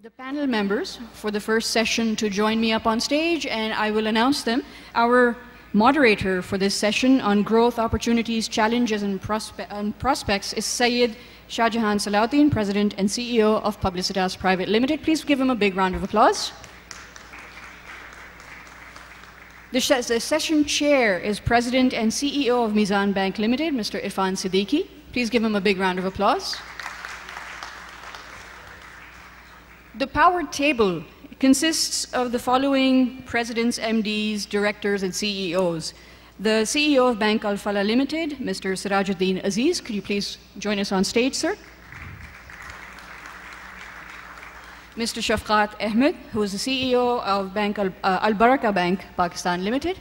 the panel members for the first session to join me up on stage, and I will announce them. Our moderator for this session on growth, opportunities, challenges, and prospects is Syed Shahjahan Salahuddin, President and CEO of Publicitas Private Limited. Please give him a big round of applause. The session chair is President and CEO of Mizan Bank Limited, Mr. Irfan Siddiqui. Please give him a big round of applause. The power table consists of the following presidents, MDs, directors, and CEOs. The CEO of Bank Al Falah Limited, Mr. Sirajuddin Aziz. Could you please join us on stage, sir? Mr. Shafqat Ahmed, who is the CEO of Bank Al Baraka Bank, Pakistan Limited.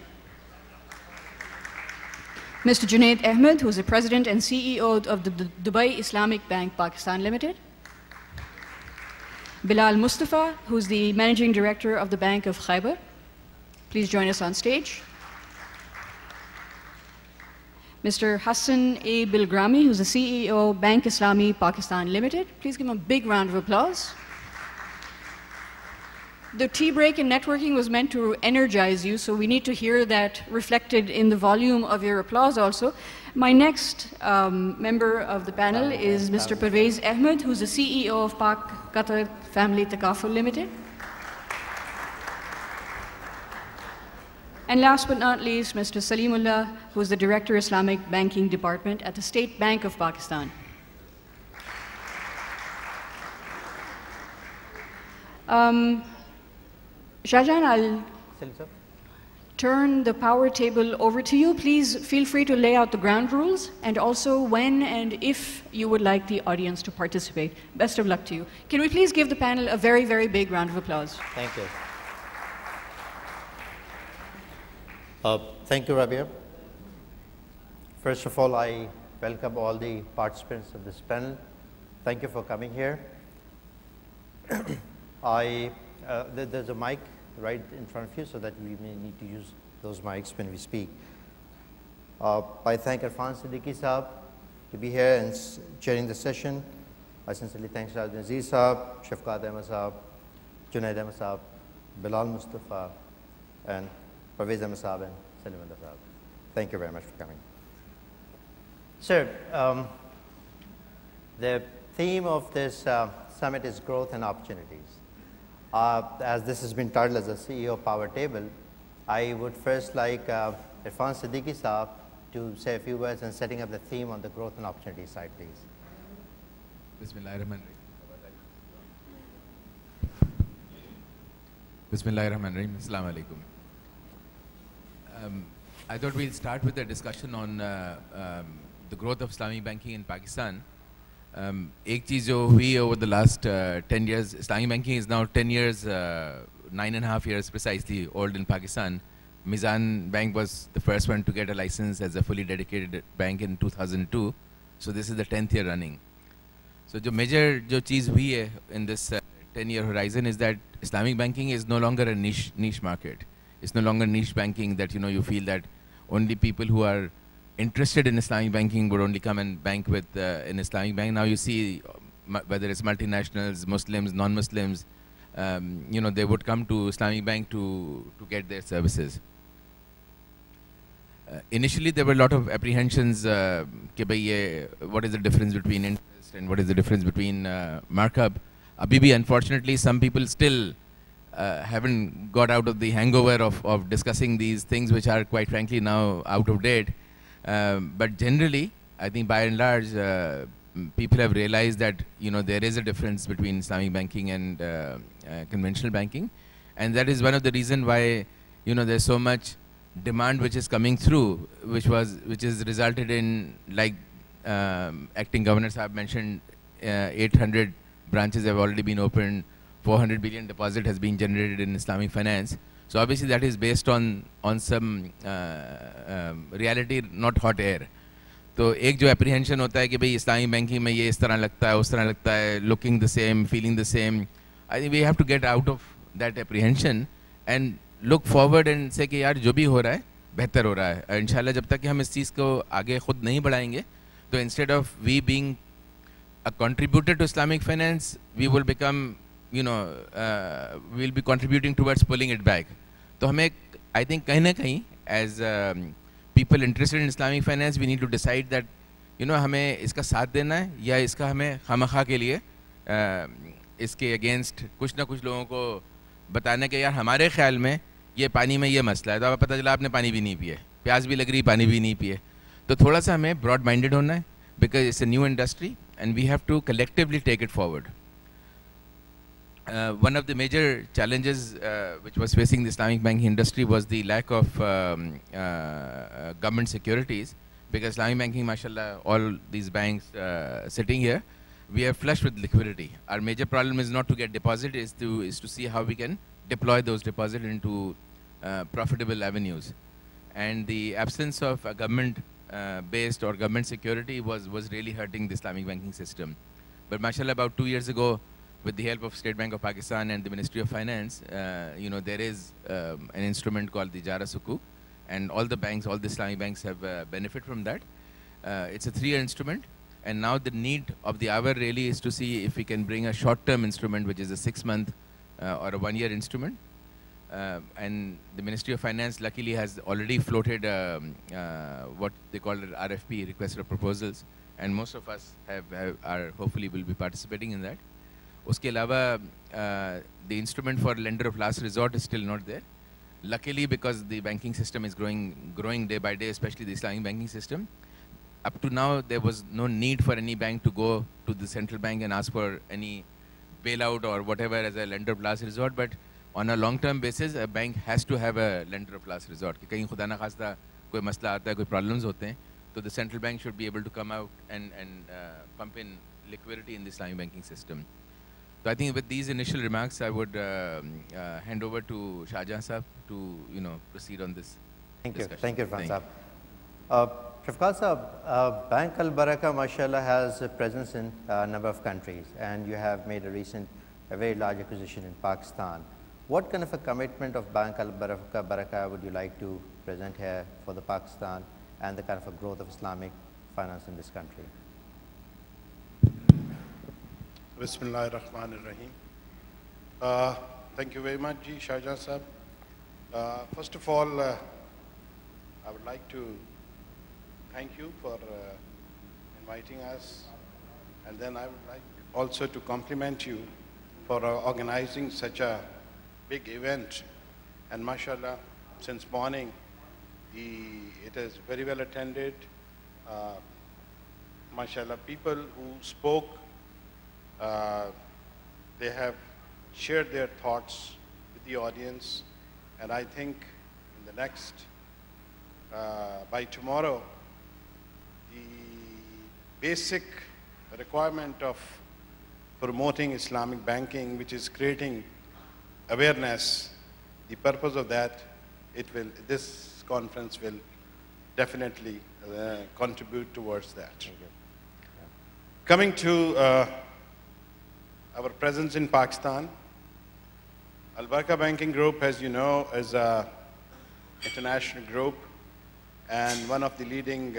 Mr. Junaid Ahmed, who is the President and CEO of the Dubai Islamic Bank, Pakistan Limited. Bilal Mustafa, who is the Managing Director of the Bank of Khyber. Please join us on stage. Mr. Hassan A. Bilgrami, who is the CEO of Bank Islami Pakistan Limited. Please give him a big round of applause. The tea break and networking was meant to energize you, so we need to hear that reflected in the volume of your applause also. My next member of the panel is Mr. Parvez Ahmed, who's the CEO of Pak Qatar Family Takaful Limited. And last but not least, Mr. Salimullah, who is the Director Islamic Banking Department at the State Bank of Pakistan. Shahjahan, I'll turn the power table over to you. Please feel free to lay out the ground rules and also when and if you would like the audience to participate. Best of luck to you. Can we please give the panel a very, very big round of applause? Thank you. Thank you, Rabia. First of all, I welcome all the participants of this panel. Thank you for coming here. There's a mic right in front of you so that we may need to use those mics when we speak. I thank Irfan Siddiqui Saab to be here and chairing the session. I sincerely thank Sirajuddin Aziz Saab, Shafqat Ahmed Saab, Junaid Ahmed Saab, Bilal Mustafa, and Parvez Ahmed Saab and Salimullah Saab. Thank you very much for coming. Sir, the theme of this summit is growth and opportunities. As this has been titled as a CEO Power Table, I would first like Irfan Siddiqui Saab to say a few words on setting up the theme on the growth and opportunity side, please. Bismillahirrahmanirrahim. Bismillahirrahmanirrahim. Assalamu alaikum. I thought we'll start with a discussion on the growth of Islamic banking in Pakistan. एक चीज़ जो हुई over the last 10 years, Islamic banking is now 10 years, 9.5 years precisely old in Pakistan. Mizan Bank was the first one to get a license as a fully dedicated bank in 2002. So this is the 10th year running. So the major चीज़ हुई है in this 10-year horizon is that Islamic banking is no longer a niche market. It's no longer niche banking that you feel that only people who are interested in Islamic banking would only come and bank with an Islamic bank. Now you see whether it's multinationals, Muslims, non-Muslims, they would come to Islamic bank to get their services. Initially there were a lot of apprehensions what is the difference between interest and what is the difference between markup. Abhi bhi, unfortunately, some people still haven't got out of the hangover of discussing these things which are quite frankly now out of date. But generally, I think by and large, people have realized that there is a difference between Islamic banking and conventional banking, and that is one of the reasons why there's so much demand which is coming through, which is resulted in, like acting governors have mentioned, 800 branches have already been opened, 400 billion deposit has been generated in Islamic finance. So obviously that is based on some reality, not hot air. तो एक जो apprehension होता है कि भाई Islamic banking में ये इस तरह लगता है, उस तरह लगता है, looking the same, feeling the same. I think we have to get out of that apprehension and look forward and say कि यार जो भी हो रहा है बेहतर हो रहा है. इंशाल्लाह जब तक कि हम इस चीज़ को आगे खुद नहीं बढ़ाएंगे, तो instead of we being a contributor to Islamic finance, we will become we'll be contributing towards pulling it back. तो हमें, I think कहीं ना कहीं as people interested in Islamic finance, we need to decide that हमें इसका साथ देना है या इसका हमें खामखा के लिए इसके अगेंस्ट कुछ ना कुछ लोगों को बताने के यार हमारे ख्याल में ये पानी में ये मसला है, तो अब पता चला आपने पानी भी नहीं पिए, प्याज भी लग रही पानी भी नहीं पिए. तो थोड़ा सा हमें ब्रॉड माइंडेड होना है, because it's a new industry and we have to collectively take it forward. One of the major challenges which was facing the Islamic banking industry was the lack of government securities, because Islamic banking, mashallah, all these banks sitting here, we are flush with liquidity. Our major problem is not to get deposit, is to see how we can deploy those deposits into profitable avenues. And the absence of a government based or government security was really hurting the Islamic banking system. But mashallah, about 2 years ago, with the help of State Bank of Pakistan and the Ministry of Finance, there is an instrument called the Jara Sukuk, and all the banks, all the Islamic banks have benefit from that. It's a 3-year instrument, and now the need of the hour really is to see if we can bring a short-term instrument, which is a 6-month or a 1-year instrument. And the Ministry of Finance luckily has already floated what they call an RFP, request for proposals, and most of us are hopefully will be participating in that. उसके अलावा the instrument for lender of last resort is still not there. Luckily, because the banking system is growing day by day, especially the Islamic banking system. Up to now, there was no need for any bank to go to the central bank and ask for any bailout or whatever as a lender of last resort. But on a long-term basis, a bank has to have a lender of last resort. कि कहीं खुदा ना खास्ता कोई मसला आता है, कोई problems होते हैं, तो the central bank should be able to come out and pump in liquidity in the Islamic banking system. So I think with these initial remarks, I would hand over to Shahjahan Sahab to proceed on this. Thank discussion. you. Thank you, Irfan Sahab. Shafqat Sahab, Bank Al Barakah, mashallah, has a presence in a number of countries, and you have made a very large acquisition in Pakistan. What kind of a commitment of Bank Al Barakah would you like to present here for the Pakistan and the kind of a growth of Islamic finance in this country? Bismillah ar-Rahman ar-Rahim. Thank you very much, Shahjahan Sahab. First of all, I would like to thank you for inviting us, and then I would like also to compliment you for organizing such a big event. And mashallah, since morning, it is very well attended. Mashallah, people who spoke, they have shared their thoughts with the audience, and I think in the next, by tomorrow, the basic requirement of promoting Islamic banking, which is creating awareness, the purpose of that, this conference will definitely contribute towards that. Coming to our presence in Pakistan, Al Barakah Banking Group, as you know, is an international group and one of the leading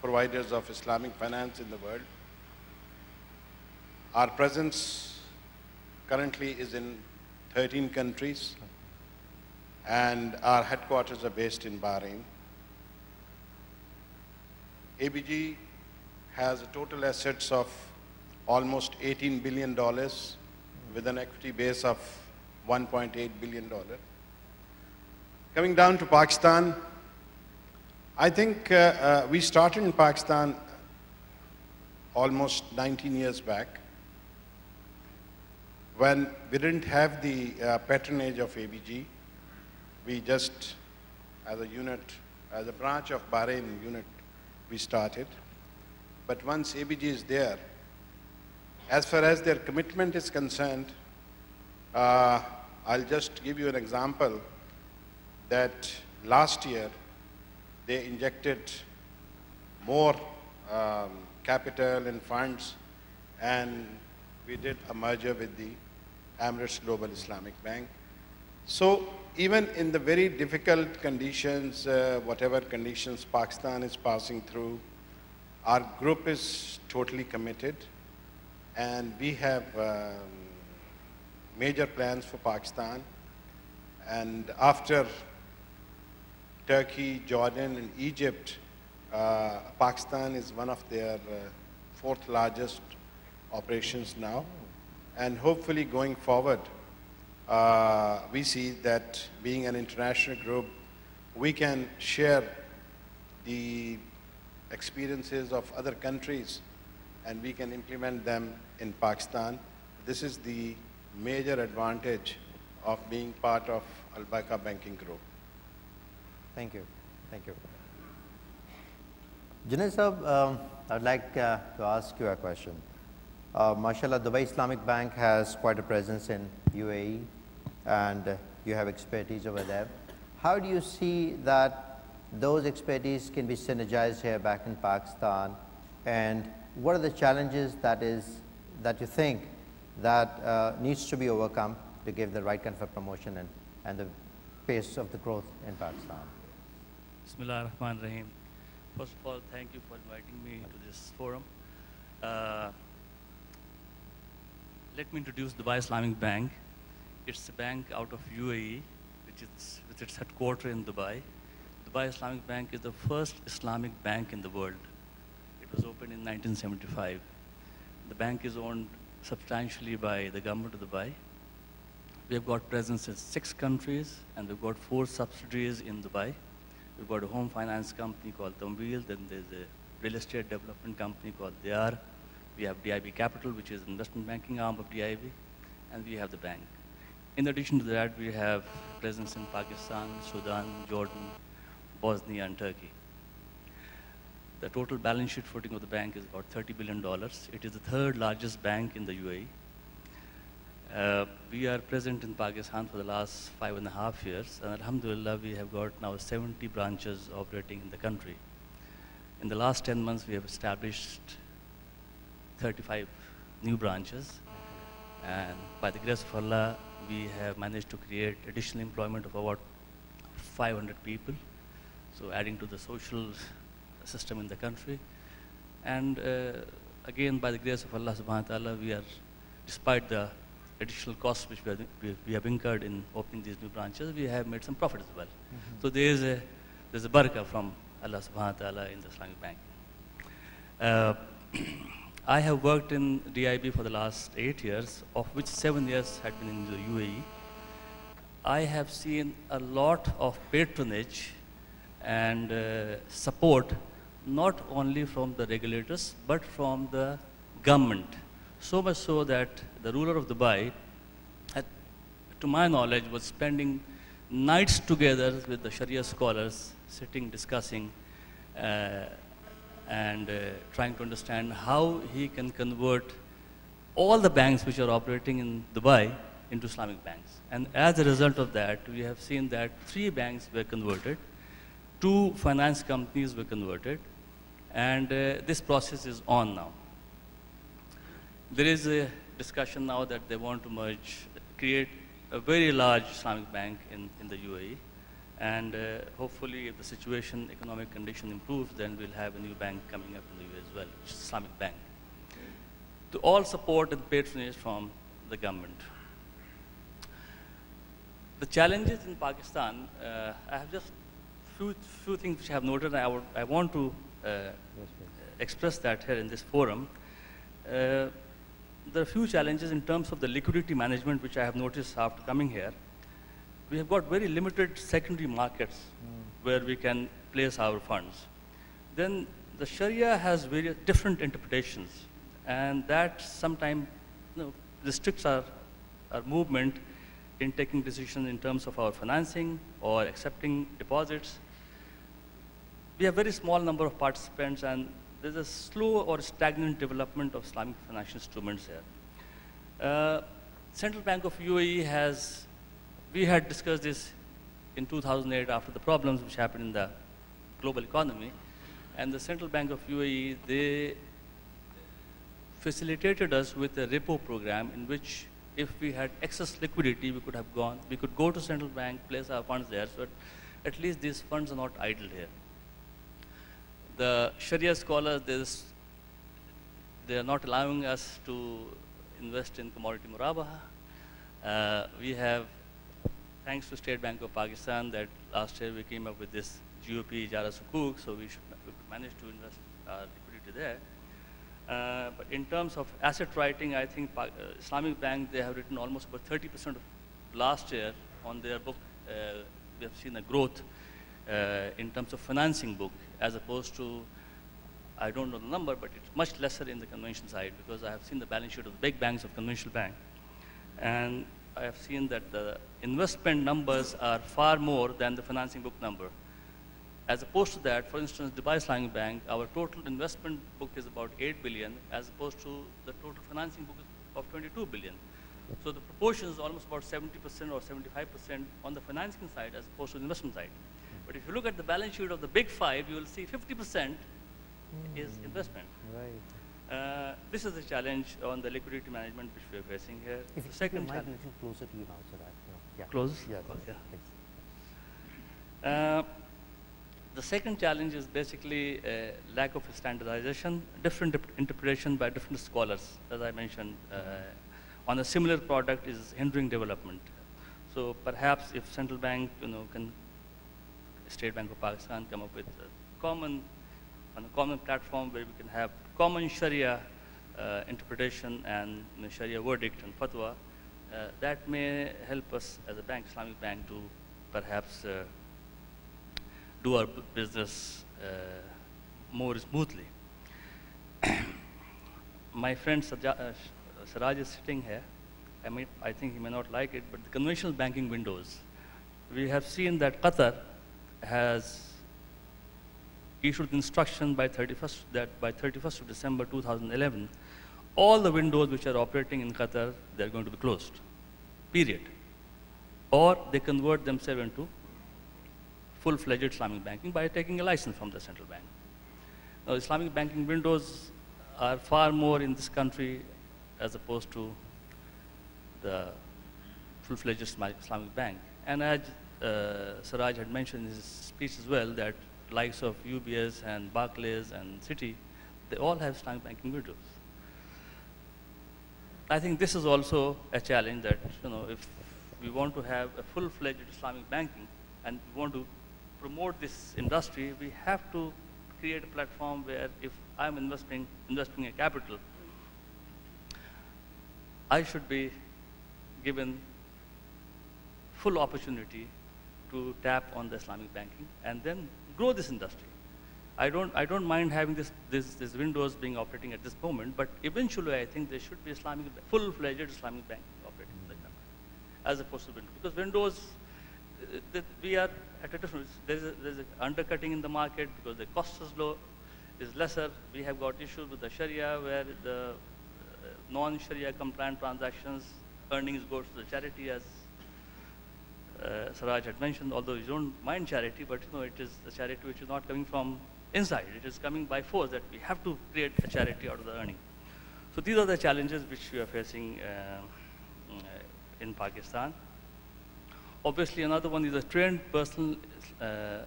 providers of Islamic finance in the world. Our presence currently is in 13 countries, and our headquarters are based in Bahrain. ABG has a total assets of almost $18 billion with an equity base of $1.8 billion. Coming down to Pakistan, I think we started in Pakistan almost 19 years back, when we didn't have the patronage of ABG. We just, as a unit, as a branch of Bahrain unit, we started. But once ABG is there, as far as their commitment is concerned, I'll just give you an example that last year they injected more capital and funds, and we did a merger with the Emirates Global Islamic Bank. So even in the very difficult conditions, whatever conditions Pakistan is passing through, our group is totally committed. And we have major plans for Pakistan. And after Turkey, Jordan, and Egypt, Pakistan is one of their fourth largest operations now. And hopefully going forward, we see that being an international group, we can share the experiences of other countries and we can implement them in Pakistan. This is the major advantage of being part of Al-Baika Banking Group. Thank you. Thank you. Junaid Sahab, I would like to ask you a question. MashaAllah, Dubai Islamic Bank has quite a presence in UAE and you have expertise over there. How do you see that those expertise can be synergized here back in Pakistan, and what are the challenges that you think that needs to be overcome to give the right kind of a promotion and the pace of the growth in Pakistan? Bismillah ar-Rahman ar-Rahim. First of all, thank you for inviting me to this forum. Let me introduce Dubai Islamic Bank. It's a bank out of UAE, with its headquarters in Dubai. Dubai Islamic Bank is the first Islamic bank in the world. It was opened in 1975. The bank is owned substantially by the government of Dubai. We have got presence in 6 countries, and we've got 4 subsidiaries in Dubai. We've got a home finance company called Tamweel, then there's a real estate development company called Diyar. We have DIB Capital, which is investment banking arm of DIB, and we have the bank. In addition to that, we have presence in Pakistan, Sudan, Jordan, Bosnia, and Turkey. The total balance sheet footing of the bank is about $30 billion. It is the 3rd largest bank in the UAE. We are present in Pakistan for the last 5.5 years, and alhamdulillah, we have got now 70 branches operating in the country. In the last 10 months, we have established 35 new branches, and by the grace of Allah, we have managed to create additional employment of about 500 people, so adding to the social system in the country. And again, by the grace of Allah subhanahu wa ta'ala, we are, despite the additional costs which we have incurred in opening these new branches, we have made some profit as well. So there's a barakah from Allah subhanahu wa ta'ala in the Islamic Bank. I have worked in DIB for the last 8 years, of which 7 years had been in the UAE. I have seen a lot of patronage and support, not only from the regulators, but from the government. So much so that the ruler of Dubai, to my knowledge, was spending nights together with the Sharia scholars, sitting, discussing, and trying to understand how he can convert all the banks which are operating in Dubai into Islamic banks. And as a result of that, we have seen that 3 banks were converted, 2 finance companies were converted, and this process is on now. There is a discussion now that they want to merge, create a very large Islamic bank in the UAE. And hopefully, if the situation, economic condition improves, then we'll have a new bank coming up in the UAE as well, which is Islamic Bank. To all support and patronage from the government. The challenges in Pakistan, I have just few things which I have noted. I want to express that here in this forum. There are few challenges in terms of the liquidity management which I have noticed after coming here. We have got very limited secondary markets where we can place our funds. Then the Sharia has various different interpretations, and that sometimes restricts our movement in taking decisions in terms of our financing or accepting deposits. We have very small number of participants, and there's a slow or stagnant development of Islamic financial instruments here. Central Bank of UAE we had discussed this in 2008 after the problems which happened in the global economy, and the Central Bank of UAE, they facilitated us with a repo program in which if we had excess liquidity, we could go to Central Bank, place our funds there, so at least these funds are not idle here. The Sharia scholars, they are not allowing us to invest in commodity murabaha. We have, thanks to State Bank of Pakistan, that last year we came up with this GOP Ijara Sukuk, so we managed to invest liquidity there. But in terms of asset writing, I think Islamic Bank, they have written almost about 30% of last year on their book. We have seen a growth in terms of financing book, as opposed to, I don't know the number, but it's much lesser in the conventional side, because I have seen the balance sheet of the big banks of conventional bank. And I have seen that the investment numbers are far more than the financing book number. As opposed to that, for instance, Dubai Islamic Bank, our total investment book is about 8 billion, as opposed to the total financing book of 22 billion. So the proportion is almost about 70% or 75% on the financing side, as opposed to the investment side. But if you look at the balance sheet of the big five, you will see 50% is investment. Right. This is the challenge on the liquidity management which we are facing here. If The you second might challenge. a little closer to you now, so that, yeah. Close? Yeah, Yeah. please. The second challenge is basically lack of standardization, different interpretation by different scholars, as I mentioned. On a similar product is hindering development. So perhaps if central bank, can, State Bank of Pakistan come up with on a common platform where we can have common Sharia interpretation and Sharia verdict and fatwa, that may help us as a bank, Islamic Bank, to perhaps do our business more smoothly. My friend Siraj is sitting here. I think he may not like it, but the conventional banking windows, we have seen that Qatar has issued instruction by 31st of December 2011, all the windows which are operating in Qatar, they're going to be closed, period. Or they convert themselves into full-fledged Islamic banking by taking a license from the central bank. Now, Islamic banking windows are far more in this country as opposed to the full-fledged Islamic bank. And as Siraj had mentioned in his speech as well, that likes of UBS and Barclays and Citi, they all have Islamic banking windows. I think this is also a challenge that, if we want to have a full-fledged Islamic banking and we want to promote this industry, we have to create a platform where if I'm investing a capital, I should be given full opportunity to tap on the Islamic banking and then grow this industry. I don't mind having these windows being operating at this moment, but eventually I think there should be full-fledged Islamic banking operating in the country, as opposed to windows. Because windows, we are at a different, there's an undercutting in the market because the cost is lesser. We have got issues with the Sharia where the non-Sharia compliant transactions, earnings go to the charity, as Siraj had mentioned, although you don't mind charity, but it is a charity which is not coming from inside. It is coming by force that we have to create a charity out of the earning. So these are the challenges which we are facing in Pakistan. Obviously, another one is the trained personal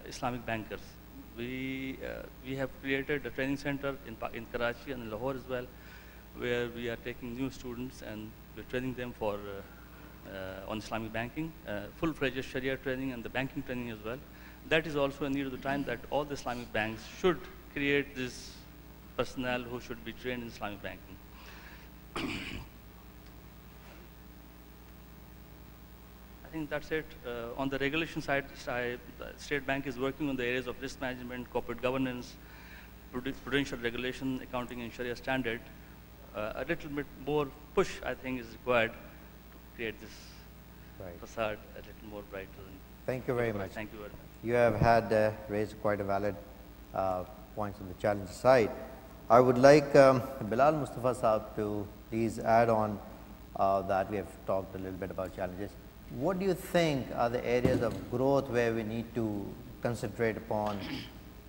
Islamic bankers. We have created a training center in Karachi and in Lahore as well, where we are taking new students and we're training them for on Islamic banking, full-fledged Sharia training and the banking training as well. That is also a need of the time that all the Islamic banks should create this personnel who should be trained in Islamic banking. I think that's it. On the regulation side, the State Bank is working on the areas of risk management, corporate governance, prudential regulation, accounting and Sharia standard. A little bit more push, I think, is required to create this facade a little more brighter. Thank you very much. Thank you very much. You have had raised quite a valid points on the challenge side. I would like Bilal Mustafa Saab to please add on that. We have talked a little bit about challenges. What do you think are the areas of growth where we need to concentrate upon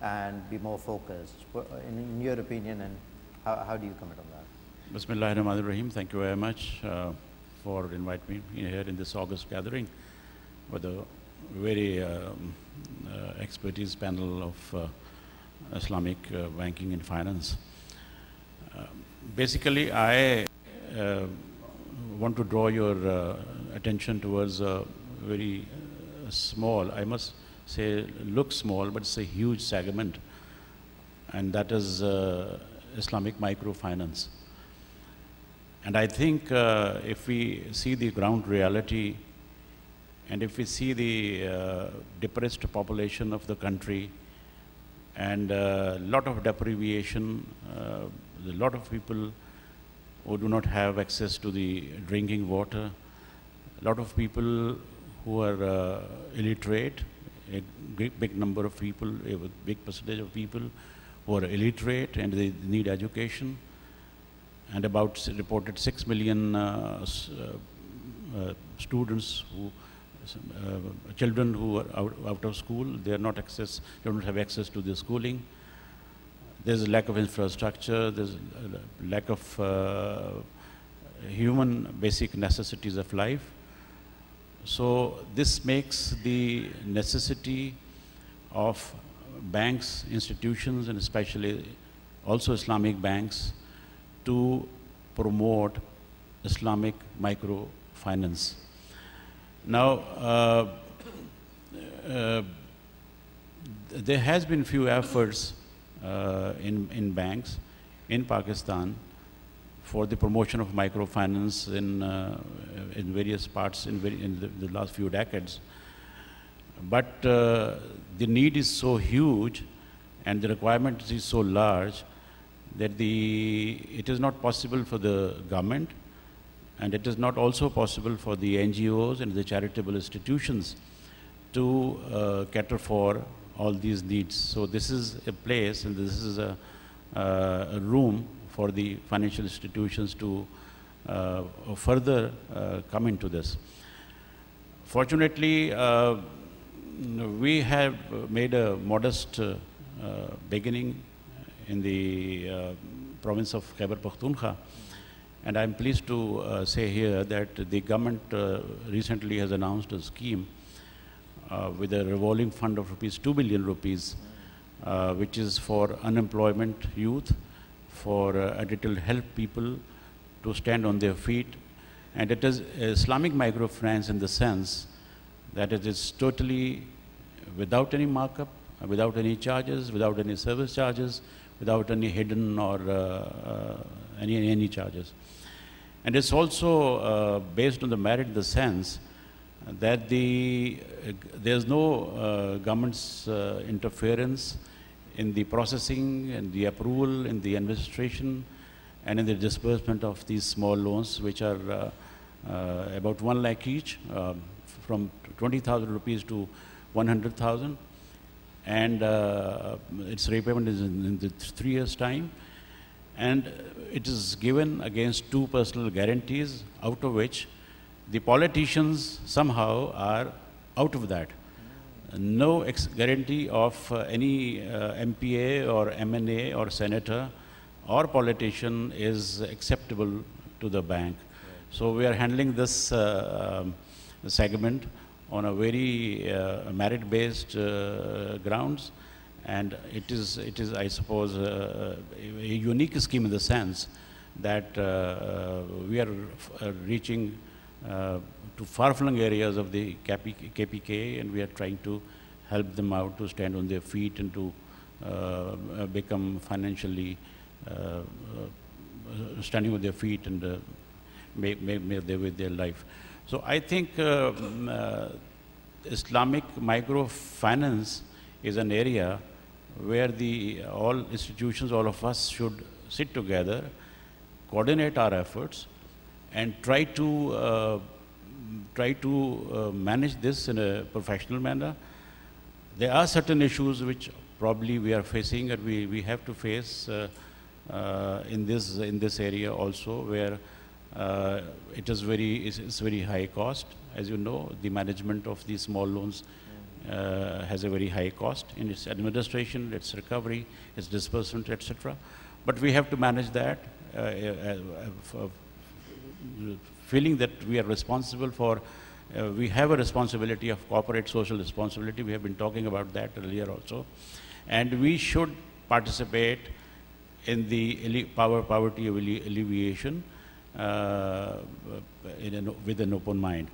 and be more focused, in your opinion, and how do you comment on that? Bismillahir Rahmanir Rahim. Thank you very much for inviting me here in this August gathering with a very expertise panel of Islamic banking and finance. Basically, I want to draw your attention towards a very small, I must say, looks small, but it's a huge segment, and that is Islamic microfinance. And I think if we see the ground reality, and if we see the depressed population of the country, and a lot of deprivation, a lot of people who do not have access to the drinking water, a lot of people who are illiterate, a big number of people, a big percentage of people who are illiterate and they need education, and about reported 6 million students who children who are out of school, they don't have access to the schooling. There's a lack of infrastructure, there's a lack of human basic necessities of life. So this makes the necessity of banks, institutions, and especially also Islamic banks to promote Islamic microfinance. Now, there has been few efforts in banks in Pakistan for the promotion of microfinance in various parts in the last few decades. But the need is so huge and the requirement is so large that it is not possible for the government, and it is not also possible for the NGOs and the charitable institutions to cater for all these needs. So this is a place and this is a room for the financial institutions to further come into this. Fortunately, we have made a modest beginning in the province of Khyber Pakhtunkhwa. And I'm pleased to say here that the government recently has announced a scheme with a revolving fund of ₹2 billion, which is for unemployment youth, for it will help people to stand on their feet. And it is Islamic microfinance in the sense that it is totally without any markup, without any charges, without any service charges, without any hidden or any charges. And it's also based on the merit in the sense that there's no government's interference in the processing and the approval in the administration and in the disbursement of these small loans, which are about 1 lakh each, from 20,000 rupees to 100,000. And its repayment is in 3 years' time. And it is given against 2 personal guarantees, out of which the politicians somehow are out of that. No guarantee of any MPA or MNA or senator or politician is acceptable to the bank. So we are handling this segment on a very merit-based grounds. And it is, I suppose, a unique scheme in the sense that we are reaching to far-flung areas of the KPK, and we are trying to help them out to stand on their feet and to become financially standing on their feet and make their life. So I think Islamic microfinance is an area where all institutions, all of us should sit together, coordinate our efforts, and try to manage this in a professional manner. There are certain issues which probably we are facing, and we have to face in this area also, where it's very high cost. As you know, the management of these small loans has a very high cost in its administration, its recovery, its disbursement, etc. But we have to manage that, feeling that we are responsible for, we have a responsibility of corporate social responsibility. We have been talking about that earlier also. And we should participate in the poverty alleviation. with an open mind.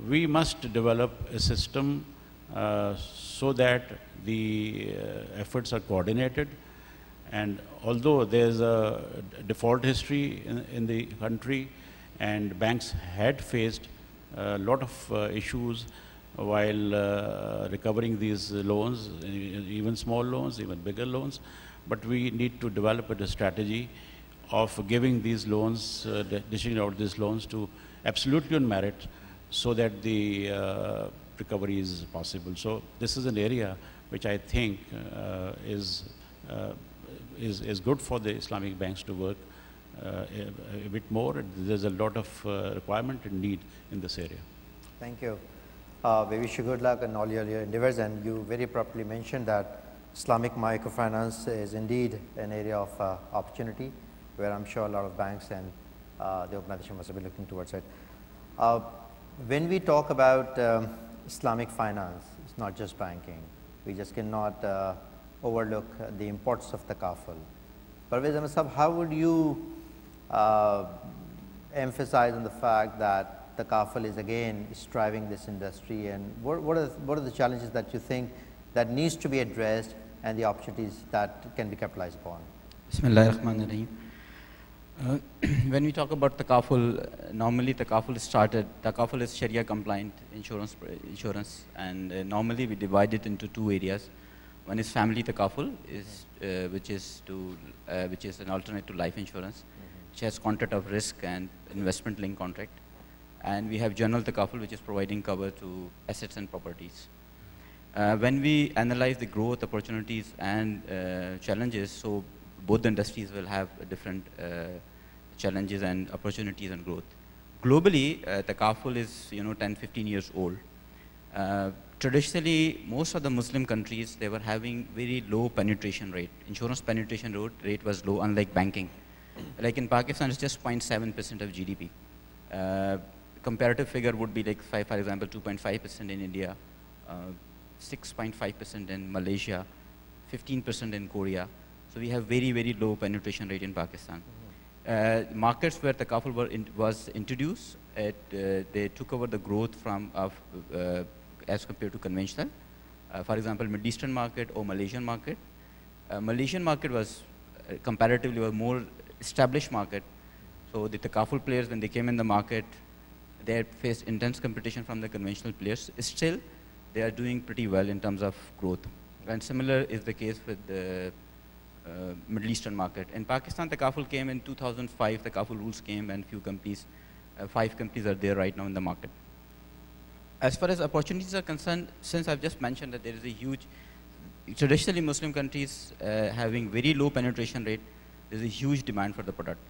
We must develop a system so that the efforts are coordinated, and although there's a default history in the country and banks had faced a lot of issues while recovering these loans, even small loans, even bigger loans, but we need to develop a strategy of giving these loans, dishing out these loans to absolutely on merit so that the recovery is possible. So this is an area which I think is good for the Islamic banks to work a bit more. There's a lot of requirement and need in this area. Thank you. We wish you good luck in all your endeavors, and you very properly mentioned that Islamic microfinance is indeed an area of opportunity where I'm sure a lot of banks and the organization must be looking towards it. When we talk about Islamic finance, it's not just banking. We just cannot overlook the importance of takaful. Parvez Ahmed Sahab, how would you emphasize on the fact that takaful is again driving this industry, and what are the challenges that you think that needs to be addressed and the opportunities that can be capitalized upon? Bismillahirrahmanirrahim. When we talk about takaful, normally takaful is Sharia compliant insurance, and normally we divide it into two areas. One is family takaful, which is an alternate to life insurance, which has contract of risk and investment linked contract. And we have general takaful, which is providing cover to assets and properties. When we analyze the growth opportunities and challenges, so both the industries will have different challenges and opportunities and growth. Globally, takaful is 10-15 years old. Traditionally, most of the Muslim countries, they were having very low penetration rate. Insurance penetration rate was low, unlike banking. Like in Pakistan, it's just 0.7% of GDP. Comparative figure would be like, for example, 2.5% in India, 6.5% in Malaysia, 15% in Korea. So we have very, very low penetration rate in Pakistan. Markets where takaful was introduced, they took over the growth as compared to conventional. For example, Middle Eastern market or Malaysian market. Malaysian market was comparatively a more established market. So the takaful players, when they came in the market, they had faced intense competition from the conventional players. Still, they are doing pretty well in terms of growth. And similar is the case with the Middle Eastern market. In Pakistan, takaful came in 2005. Takaful rules came, and few companies, 5 companies are there right now in the market. As far as opportunities are concerned, since I've just mentioned that there is a huge, traditionally Muslim countries having very low penetration rate, there's a huge demand for the product.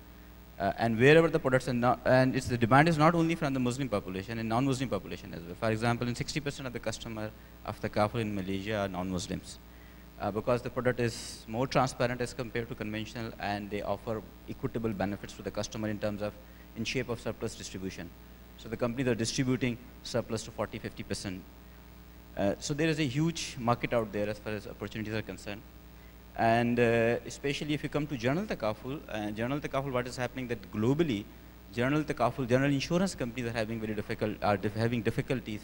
And wherever the products are not, and the demand is not only from the Muslim population and non-Muslim population as well. For example, in 60% of the customer of takaful in Malaysia are non-Muslims. Because the product is more transparent as compared to conventional, and they offer equitable benefits to the customer in shape of surplus distribution. So the companies are distributing surplus to 40-50%. So there is a huge market out there as far as opportunities are concerned. And especially if you come to general takaful, what is happening that globally, general insurance companies are having having difficulties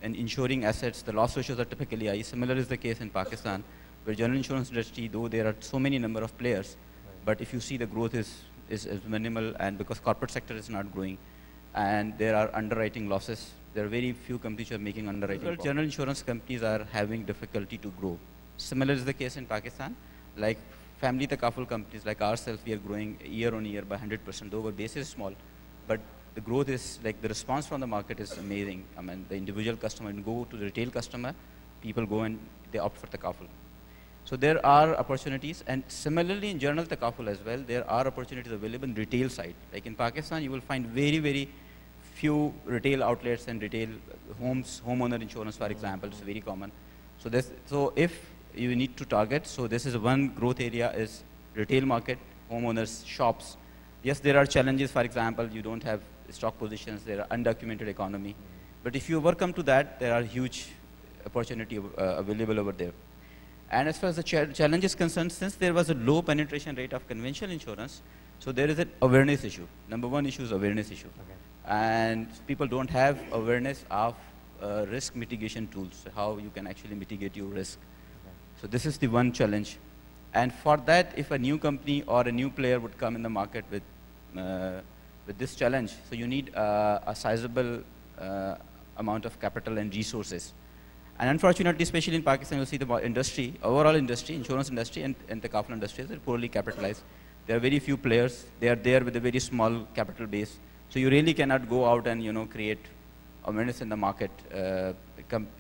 in insuring assets. The loss ratios are typically high. Similar is the case in Pakistan, where general insurance industry, though there are so many number of players, but if you see the growth is minimal, and because corporate sector is not growing, and there are underwriting losses, there are very few companies who are making underwriting profit. General insurance companies are having difficulty to grow. Similar is the case in Pakistan. Like family takaful companies like ourselves, we are growing year on year by 100%, though our base is small, but the growth is, like, the response from the market is amazing. I mean, the individual customer, and go to the retail customer, people go and they opt for takaful. So there are opportunities, and similarly in general takaful as well, there are opportunities available in retail side. Like in Pakistan, you will find very, very few retail outlets and retail homeowner insurance, for example, is very common. So if you need to target, so this is one growth area is retail market, homeowners, shops. Yes, there are challenges. For example, you don't have stock positions, there are undocumented economy. But if you overcome to that, there are huge opportunity available over there. And as far as the challenge is concerned, since there was a low penetration rate of conventional insurance, So there is an awareness issue. Number one issue is awareness issue. Okay. And people don't have awareness of risk mitigation tools, how you can actually mitigate your risk. Okay. So this is the one challenge. And for that, if a new company or a new player would come in the market with this challenge, so you need a sizable amount of capital and resources. And unfortunately, especially in Pakistan, you'll see the industry, overall industry, insurance industry and the Kafla industry are poorly capitalized. There are very few players. They are there with a very small capital base. So you really cannot go out and create awareness in the market.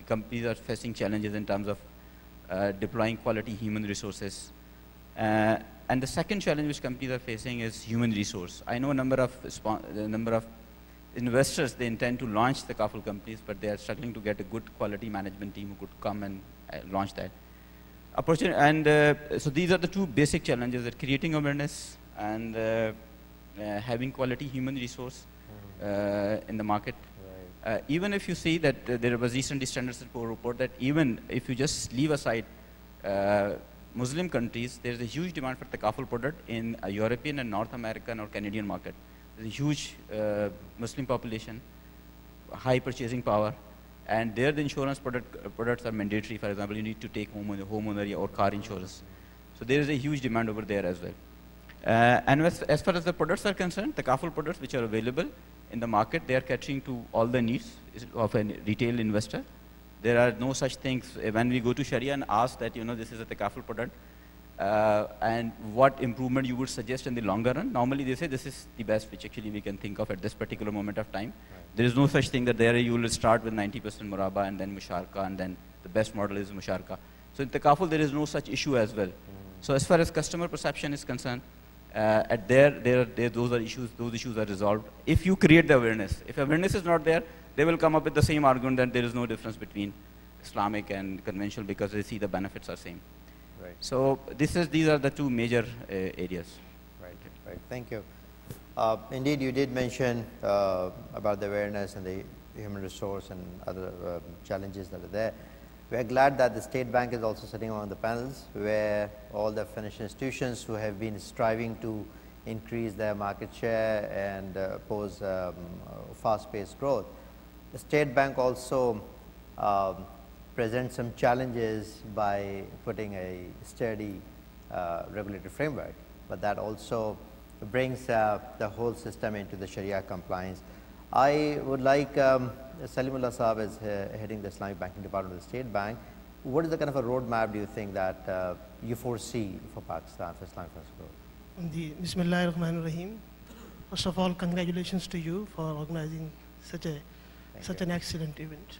Companies are facing challenges in terms of deploying quality human resources. And the second challenge which companies are facing is human resource. I know a number of investors, they intend to launch the Kafla companies, but they are struggling to get a good quality management team who could come and launch that. So these are the two basic challenges, that creating awareness and having quality human resource in the market. Right. Even if you see that there was recently Standards & Poor's report that even if you just leave aside Muslim countries, there is a huge demand for the Kafla product in a European and North American or Canadian market. There's a huge Muslim population, high purchasing power, and there the insurance products are mandatory. For example, you need to take homeowner or car insurance. So there is a huge demand over there as well. And as far as the products are concerned, the Kafla products which are available in the market, they are catering to all the needs of a retail investor. There are no such things. When we go to Sharia and ask that, this is a Kafla product, and what improvement you would suggest in the longer run, normally they say this is the best which actually we can think of at this particular moment of time. Right. There is no such thing that there you will start with 90% Muraba and then Musharka, and then the best model is Musharka. So in Takaful, there is no such issue as well. So as far as customer perception is concerned, those issues are resolved. If you create the awareness, if awareness is not there, they will come up with the same argument that there is no difference between Islamic and conventional because they see the benefits are same. Right. So these are the two major areas. Right. Right. Thank you. Indeed, you did mention about the awareness and the human resource and other challenges that are there. We are glad that the State Bank is also sitting on the panels where all the financial institutions who have been striving to increase their market share and pose fast-paced growth. The State Bank also presents some challenges by putting a sturdy regulatory framework, but that also brings the whole system into the Sharia compliance. I would like Salimullah Saab is heading the Islamic Banking Department of the State Bank. What is the kind of a roadmap do you think that you foresee for Pakistan for Islamic growth? Bismillah ar-Rahman ar-Rahim. First of all, congratulations to you for organizing such an excellent event.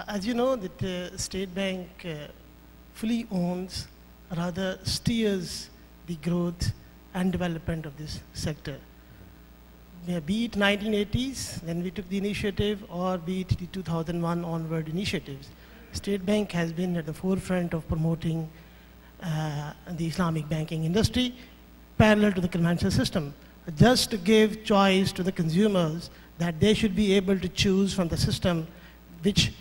As you know, that State Bank fully owns, rather steers the growth and development of this sector. Be it 1980s when we took the initiative, or be it the 2001 onward initiatives, State Bank has been at the forefront of promoting the Islamic banking industry parallel to the conventional system, just to give choice to the consumers that they should be able to choose from the system which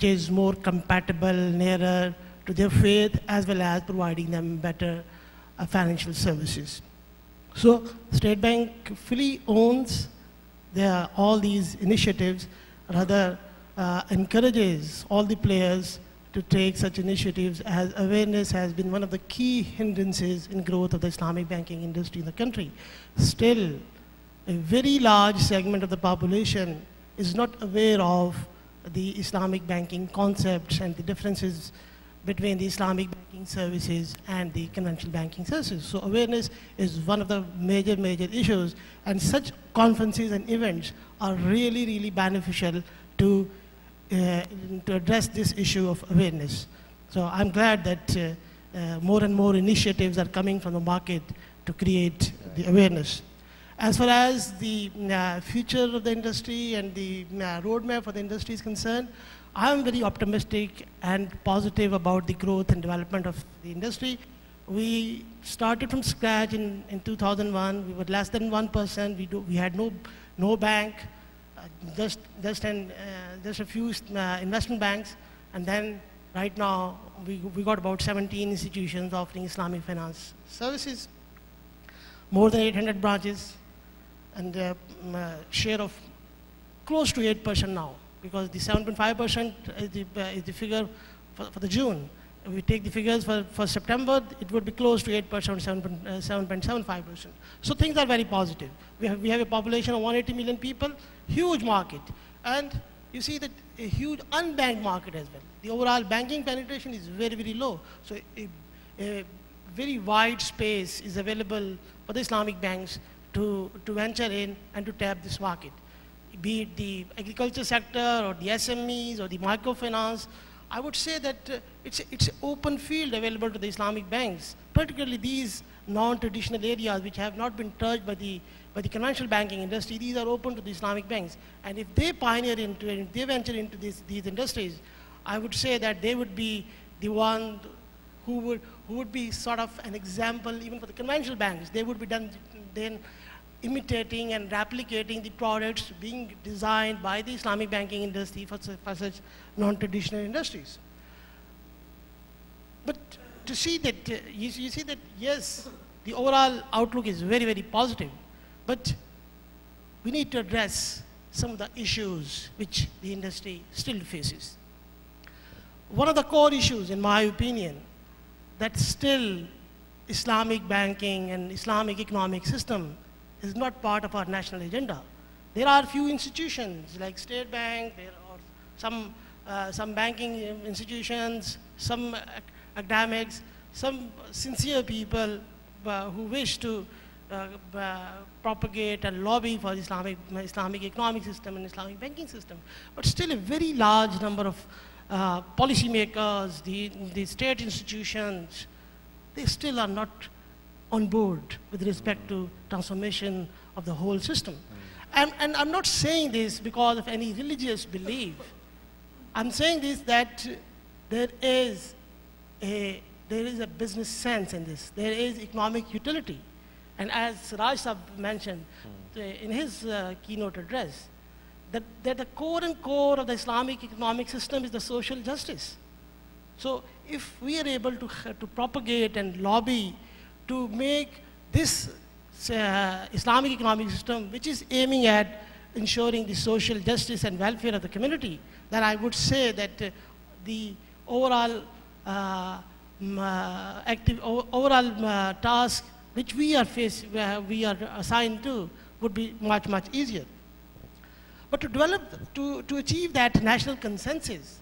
is more compatible, nearer to their faith, as well as providing them better financial services. So State Bank fully owns all these initiatives, rather encourages all the players to take such initiatives, as awareness has been one of the key hindrances in growth of the Islamic banking industry in the country. Still, a very large segment of the population is not aware of the Islamic banking concepts and the differences between the Islamic banking services and the conventional banking services. So awareness is one of the major issues, and such conferences and events are really beneficial to address this issue of awareness. So I'm glad that more and more initiatives are coming from the market to create the awareness. As far as the future of the industry and the roadmap for the industry is concerned, I'm very optimistic and positive about the growth and development of the industry. We started from scratch in 2001. We were less than 1%. We had no bank, just a few investment banks, and then right now we got about 17 institutions offering Islamic finance services. more than 800 branches, and share of close to 8% now, because the 7.5% is the figure for the June. If we take the figures for September, it would be close to 8%, 7.75%. So things are very positive. We have a population of 180 million people, huge market. And you see that a huge unbanked market as well. The overall banking penetration is very, very low. So a very wide space is available for the Islamic banks to venture in and to tap this market. Be it the agriculture sector or the SMEs or the microfinance, I would say that it's an open field available to the Islamic banks, particularly these non-traditional areas which have not been touched by the conventional banking industry. These are open to the Islamic banks. And if they pioneer into it, if they venture into these industries, I would say that they would be the one who would be sort of an example even for the conventional banks. They would be then imitating and replicating the products being designed by the Islamic banking industry for such non-traditional industries. But to see that, you see that, yes, the overall outlook is very, very positive, but we need to address some of the issues which the industry still faces. One of the core issues, in my opinion, that still Islamic banking and Islamic economic system is not part of our national agenda. There are few institutions like State Bank, there are some banking institutions, some academics, some sincere people who wish to propagate and lobby for Islamic economic system and Islamic banking system. But still a very large number of policymakers, the state institutions, they still are not on board with respect to transformation of the whole system. And I'm not saying this because of any religious belief. I'm saying this that there is a business sense in this. There is economic utility. And as Raj Sahab mentioned in his keynote address, that the core of the Islamic economic system is the social justice. So if we are able to propagate and lobby to make this Islamic economic system, which is aiming at ensuring the social justice and welfare of the community, then I would say that the overall task which we are assigned to would be much, much easier. But to achieve that national consensus,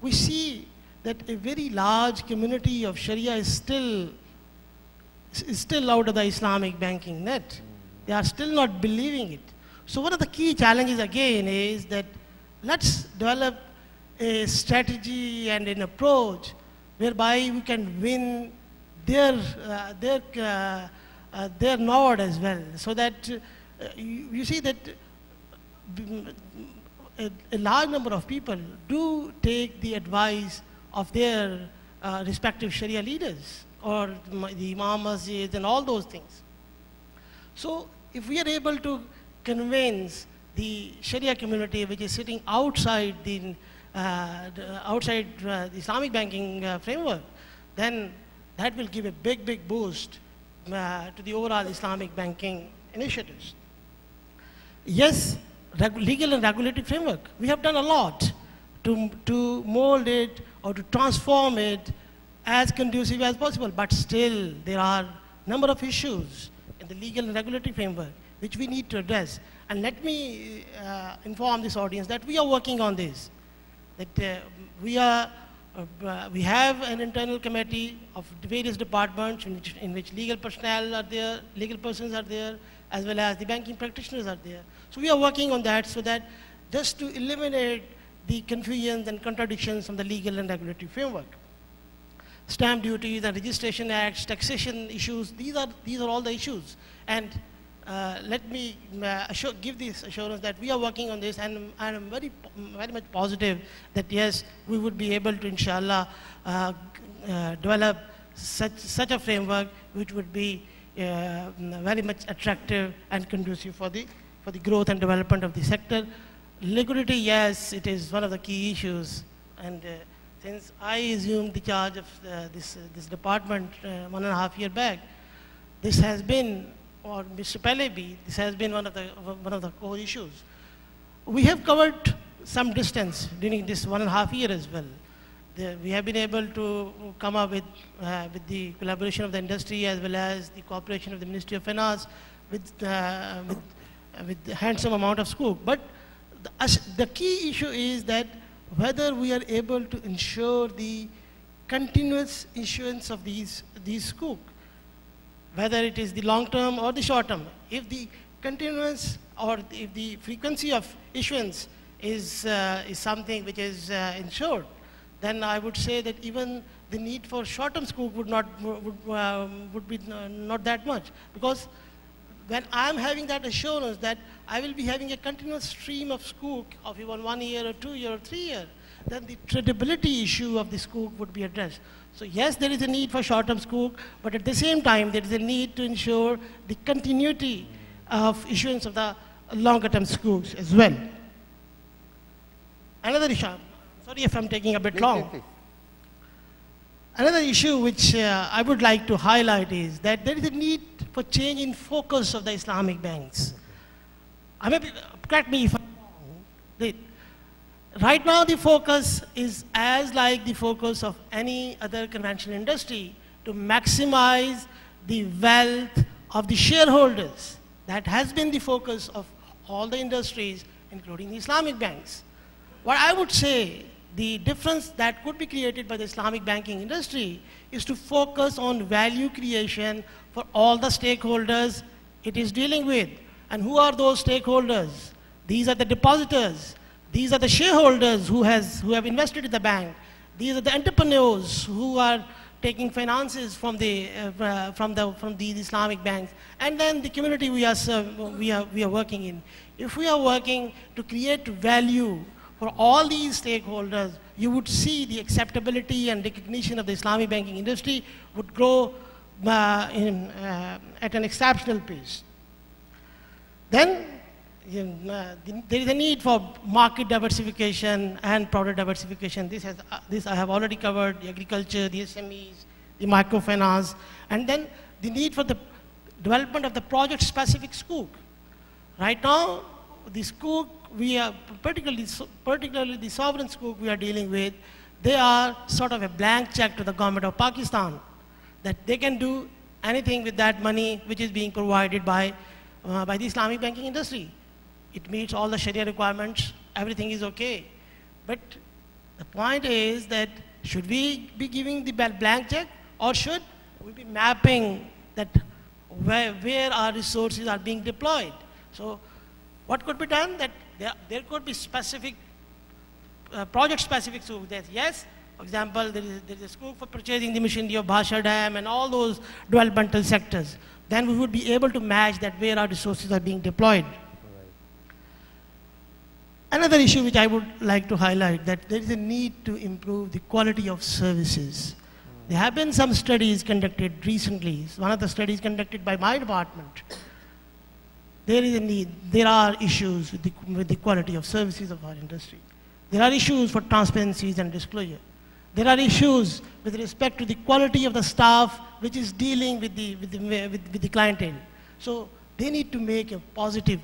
we see that a very large community of Sharia is still out of the Islamic banking net. They are still not believing it. So one of the key challenges again is that let's develop a strategy and an approach whereby we can win their nod as well, so that you see that a large number of people do take the advice of their respective Sharia leaders or the Imam Masjid and all those things. So if we are able to convince the Sharia community which is sitting outside the Islamic banking framework, then that will give a big, big boost to the overall Islamic banking initiatives. Yes, legal and regulatory framework. We have done a lot to mold it or to transform it as conducive as possible, but still there are a number of issues in the legal and regulatory framework which we need to address. And let me inform this audience that we are working on this. That we have an internal committee of various departments in which legal personnel are there, legal persons are there, as well as the banking practitioners are there. So we are working on that so that just to eliminate the confusions and contradictions from the legal and regulatory framework. Stamp duties and registration acts, taxation issues, these are all the issues. And let me give this assurance that we are working on this, and I'm very much positive that yes, we would be able to, inshallah, develop such a framework which would be very much attractive and conducive for the growth and development of the sector. Liquidity, yes, it is one of the key issues, and since I assumed the charge of this department 1.5 years back, this has been or Mr. Pelebi, this has been one of the core issues. We have covered some distance during this 1.5 years as well. We have been able to come up with the collaboration of the industry as well as the cooperation of the Ministry of Finance with a handsome amount of scope. But the key issue is that whether we are able to ensure the continuous issuance of these scoop, whether it is the long term or the short term. If the continuous or if the frequency of issuance is something which is ensured, then I would say that even the need for short-term scoop would be not that much, because when I'm having that assurance that I will be having a continuous stream of scoop of even 1 year or 2 year or 3 year, then the tradability issue of the scoop would be addressed. So yes, there is a need for short-term scoop, but at the same time, there is a need to ensure the continuity of issuance of the longer-term scoops as well. Another issue, sorry if I'm taking a bit long. Another issue which I would like to highlight is that there is a need for change in focus of the Islamic banks. Correct me if I'm wrong. Right now, the focus is as like the focus of any other conventional industry to maximize the wealth of the shareholders. That has been the focus of all the industries, including the Islamic banks. What I would say, the difference that could be created by the Islamic banking industry is to focus on value creation for all the stakeholders it is dealing with. And who are those stakeholders? These are the depositors. These are the shareholders who have invested in the bank. These are the entrepreneurs who are taking finances from the Islamic banks, and then the community we are working in. If we are working to create value for all these stakeholders, you would see the acceptability and recognition of the Islamic banking industry would grow at an exceptional pace. Then there is a need for market diversification and product diversification. This I have already covered: the agriculture, the SMEs, the microfinance, and then the need for the development of the project-specific scoop. Right now, the scoop we are particularly the sovereign scoop we are dealing with, they are sort of a blank check to the government of Pakistan, that they can do anything with that money which is being provided by the Islamic banking industry. It meets all the Sharia requirements, everything is okay. But the point is that should we be giving the blank check, or should we be mapping that where our resources are being deployed? So what could be done? That there could be specific, project-specific scope. Yes, for example, there is a scope for purchasing the machinery of Bhasha Dam and all those developmental sectors. Then we would be able to match that where our resources are being deployed. Another issue which I would like to highlight, that there is a need to improve the quality of services. There have been some studies conducted recently. One of the studies conducted by my department. There is a need, there are issues with the quality of services of our industry. There are issues for transparency and disclosure. There are issues with respect to the quality of the staff which is dealing with the clientele. So they need to make a positive,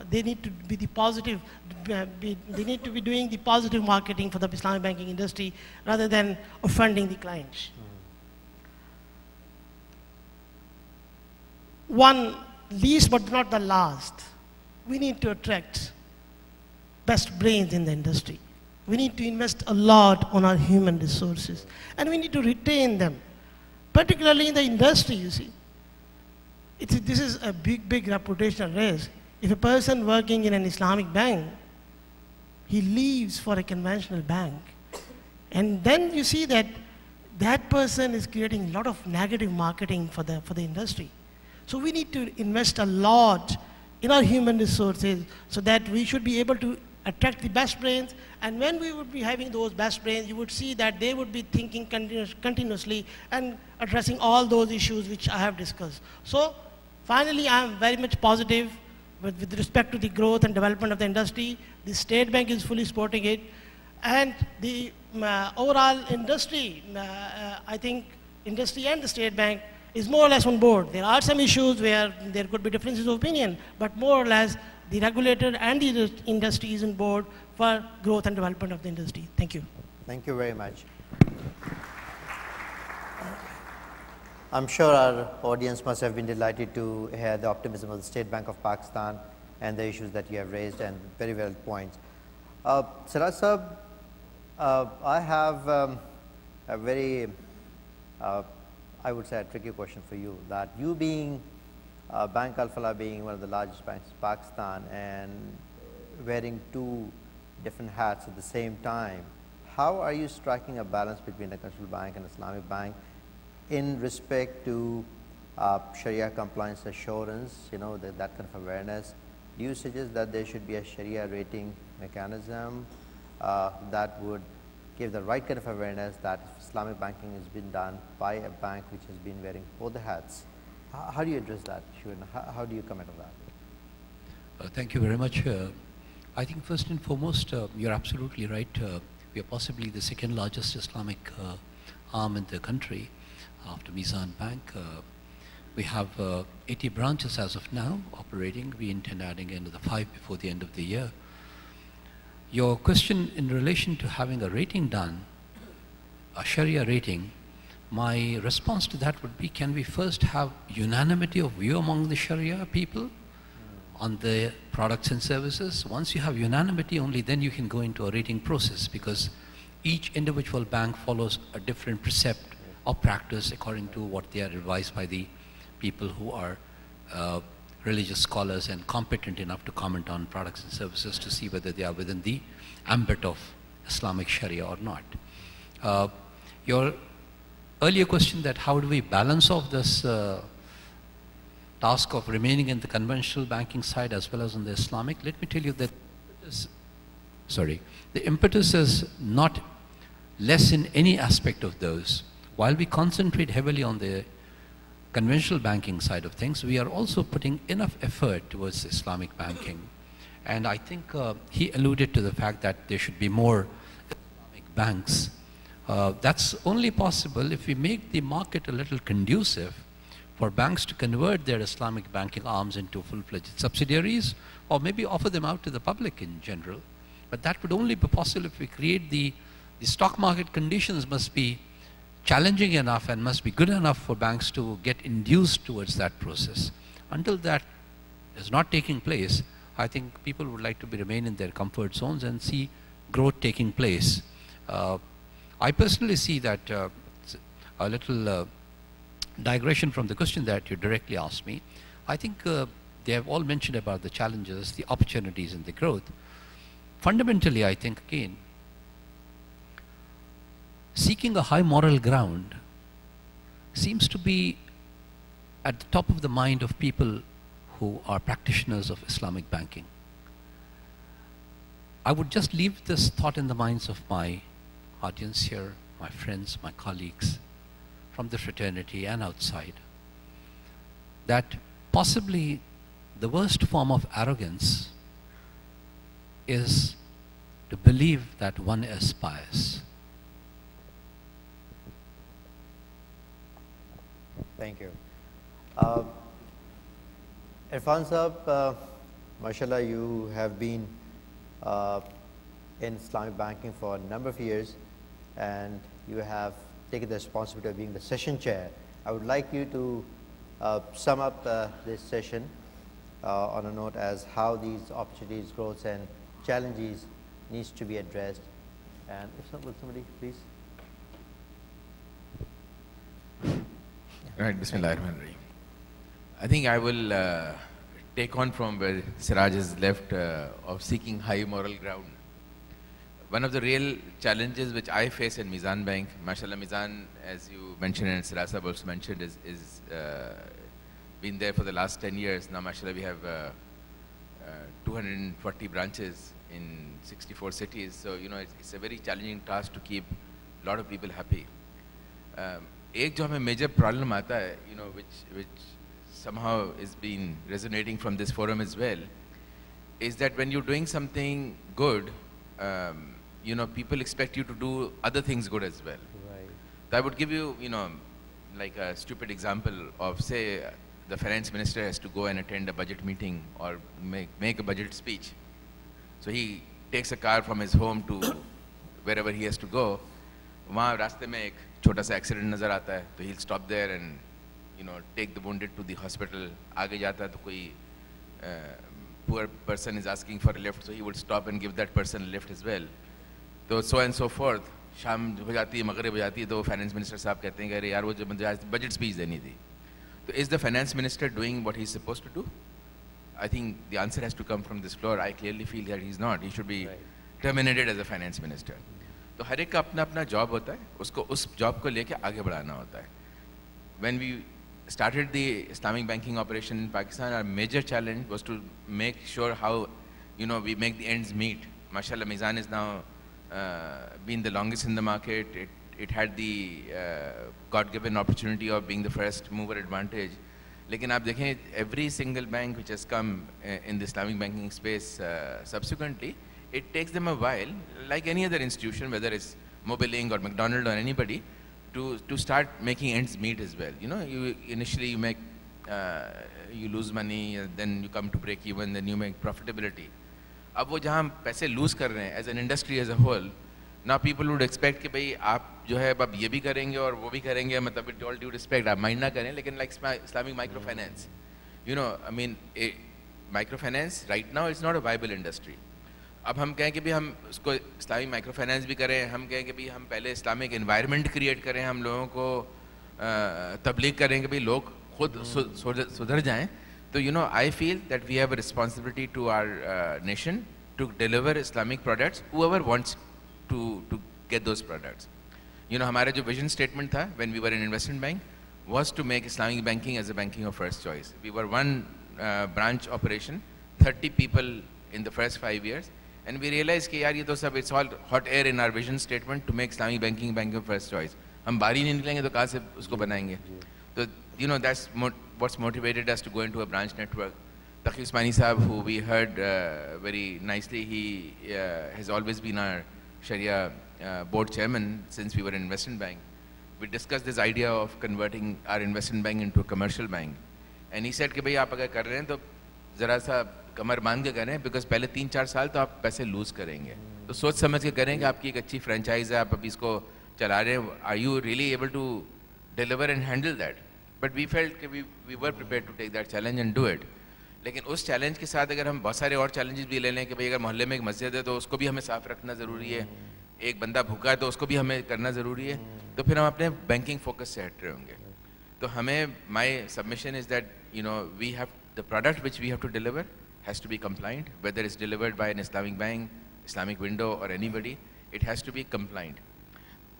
they need to be the positive, they need to be doing the positive marketing for the Islamic banking industry rather than offending the clients. One, least but not the last, we need to attract best brains in the industry. We need to invest a lot on our human resources, and we need to retain them, particularly in the industry, you see. This is a big reputational risk. If a person working in an Islamic bank, he leaves for a conventional bank, and then you see that that person is creating a lot of negative marketing for the industry. So we need to invest a lot in our human resources so that we should be able to attract the best brains, and when we would be having those best brains, you would see that they would be thinking continuously and addressing all those issues which I have discussed. So finally, I am very much positive with respect to the growth and development of the industry. The State Bank is fully supporting it, and the overall industry, I think industry and the State Bank is more or less on board. There are some issues where there could be differences of opinion, but more or less the regulator and the industry is on board for growth and development of the industry. Thank you. Thank you very much. I'm sure our audience must have been delighted to hear the optimism of the State Bank of Pakistan and the issues that you have raised, and very valid points. Siraj Sahab, I have a very, I would say, a tricky question for you. That you being Bank Al Falah being one of the largest banks in Pakistan and wearing two different hats at the same time, how are you striking a balance between a commercial bank and Islamic bank in respect to Sharia compliance assurance, you know, that kind of awareness? Do you suggest that there should be a Sharia rating mechanism that would give the right kind of awareness that Islamic banking has been done by a bank which has been wearing both the hats? How do you address that issue, and how do you comment on that? Thank you very much. I think first and foremost, you're absolutely right. We are possibly the second largest Islamic arm in the country after Mizan Bank. We have 80 branches as of now operating. We intend adding another 5 before the end of the year. Your question in relation to having a rating done, a Sharia rating, my response to that would be, can we first have unanimity of view among the Sharia people on the products and services? Once you have unanimity, only then you can go into a rating process, because each individual bank follows a different precept or practice according to what they are advised by the people who are religious scholars and competent enough to comment on products and services to see whether they are within the ambit of Islamic Sharia or not. Your earlier question that how do we balance off this task of remaining in the conventional banking side as well as on the Islamic, let me tell you that the impetus is not less in any aspect of those. While we concentrate heavily on the conventional banking side of things, we are also putting enough effort towards Islamic banking. And I think he alluded to the fact that there should be more Islamic banks. That's only possible if we make the market a little conducive for banks to convert their Islamic banking arms into full-fledged subsidiaries, or maybe offer them out to the public in general. But that would only be possible if we create the stock market conditions must be challenging enough and must be good enough for banks to get induced towards that process. Until that is not taking place, I think people would like to remain in their comfort zones and see growth taking place. I personally see that a little digression from the question that you directly asked me. I think they have all mentioned about the challenges, the opportunities, and the growth. Fundamentally, I think, again, seeking a high moral ground seems to be at the top of the mind of people who are practitioners of Islamic banking. I would just leave this thought in the minds of my audience here, my friends, my colleagues from the fraternity and outside, that possibly the worst form of arrogance is to believe that one is pious. Thank you. Irfan Sahab, mashallah, you have been in Islamic banking for a number of years, and you have taken the responsibility of being the session chair. I would like you to sum up this session on a note as how these opportunities, growths, and challenges needs to be addressed. And will somebody please? Right, Bismillahirrahmanirrahim. I think I will take on from where Siraj has left of seeking high moral ground. One of the real challenges which I face in Mizan Bank, mashallah, Mizan, as you mentioned and Siraj Sahab also mentioned, is been there for the last 10 years. Now, mashallah, we have 240 branches in 64 cities. So, you know, it's a very challenging task to keep a lot of people happy. एक जो हमें major problem आता है, you know, which somehow is been resonating from this forum as well, is that when you're doing something good, you know, people expect you to do other things good as well. Right. So I would give you, you know, like a stupid example of, say, the finance minister has to go and attend a budget meeting or make a budget speech. So he takes a car from his home to wherever he has to go. वहाँ रास्ते में एक छोटा सा accident नज़र आता है, तो he'll stop there and take the wounded to the hospital. आगे जाता है तो कोई poor person is asking for a lift, so he would stop and give that person a lift as well. तो so and so forth. शाम हो जाती है, मगरिब हो जाती है, तो फाइनेंस मिनिस्टर साहब कहते हैं कि अरे यार वो जो मुझे आज बजट स्पीच देनी थी. तो is the finance minister doing what he is supposed to do? I think the answer has to come from this floor. I clearly feel that he's not. He should be terminated as a finance minister. तो हर एक का अपना अपना job होता है, उसको उस job को लेके आगे बढ़ाना होता है. When we started the Islamic banking operation in Pakistan, our major challenge was to make sure how we make the ends meet. Mashallah, Mizan is now been the longest in the market. It had the God-given opportunity of being the first mover advantage. लेकिन आप देखें, every single bank which has come in the Islamic banking space subsequently, it takes them a while, like any other institution, whether it's Mobilink or McDonald's or anybody, to start making ends meet as well. You initially you make, you lose money, then you come to break even, then you make profitability. अब वो जहाँ हम पैसे lose कर रहे हैं, as an industry as a whole, now people would expect कि भाई आप जो है अब ये भी करेंगे और वो भी करेंगे, मतलब with all due respect आप mind ना करें, लेकिन like Islamic microfinance, I mean microfinance right now is not a viable industry. अब हम कहें कि भी हम उसको इस्लामिक माइक्रो फाइनेंस भी करें, हम कहें कि भी हम पहले इस्लामिक एनवायरनमेंट क्रिएट करें, हम लोगों को तबलीग करें कि भी लोग खुद सुधर जाएं, तो I feel that we have a responsibility to our nation to deliver Islamic products, whoever wants to get those products. हमारा जो vision statement था when we were in investment bank was to make Islamic banking as a banking of first choice. We were one branch operation, 30 people in the first 5 years. And we realized कि यार ये तो सब it's all hot air in our vision statement to make Islamic banking banking of first choice. हम बाहर ही नहीं निकलेंगे तो कहाँ से उसको बनाएंगे? तो that's what's motivated us to go into a branch network. Taqi Usmani Sahab, who we heard very nicely, he has always been our Sharia board chairman since we were in investment bank. We discussed this idea of converting our investment bank into a commercial bank. And he said कि भाई आप अगर कर रहे हैं तो ज़रा सा कमर बांध के करें, बिकॉज पहले 3-4 साल तो आप पैसे लूज करेंगे, तो सोच समझ के करें कि आपकी एक अच्छी फ्रेंचाइज है, आप अभी इसको चला रहे हैं, are you really able to deliver and handle that? But we felt कि we were prepared to take that challenge and do it. लेकिन उस चैलेंज के साथ अगर हम बहुत सारे और चैलेंजेस भी ले लें कि भाई अगर मोहल्ले में एक मस्जिद है तो उसको भी हमें साफ़ रखना ज़रूरी है, एक बंदा भूखा है तो उसको भी हमें करना ज़रूरी है, तो फिर हम अपने बैंकिंग फोकस से हट रहे होंगे. तो हमें my submission is that we have the product which we have to deliver has to be compliant, whether it's delivered by an Islamic bank, Islamic window or anybody, it has to be compliant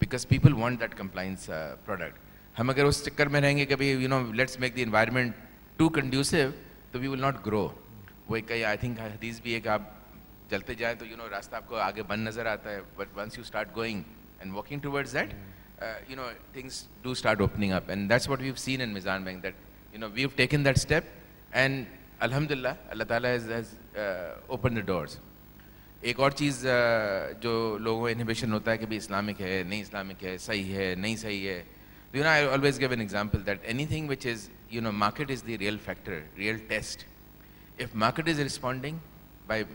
because people want that compliance product. हम अगर उस चक्कर में रहेंगे कि भाई let's make the environment too conducive, तो we will not grow. वो एक I think हदीस भी एक आप चलते जाएं तो रास्ता आपको आगे बंद नज़र आता है, but once you start going and walking towards that, things do start opening up, and that's what we've seen in Mizan Bank, that we've taken that step and Alhamdulillah, Allah Ta'ala has opened the doors. एक और चीज़ जो लोगों को inhibition होता है कि भी Islamic है, नहीं इस्लामिक है, सही है, नहीं सही है. I always give an example that anything which is, market is the real factor, real test. If market is responding by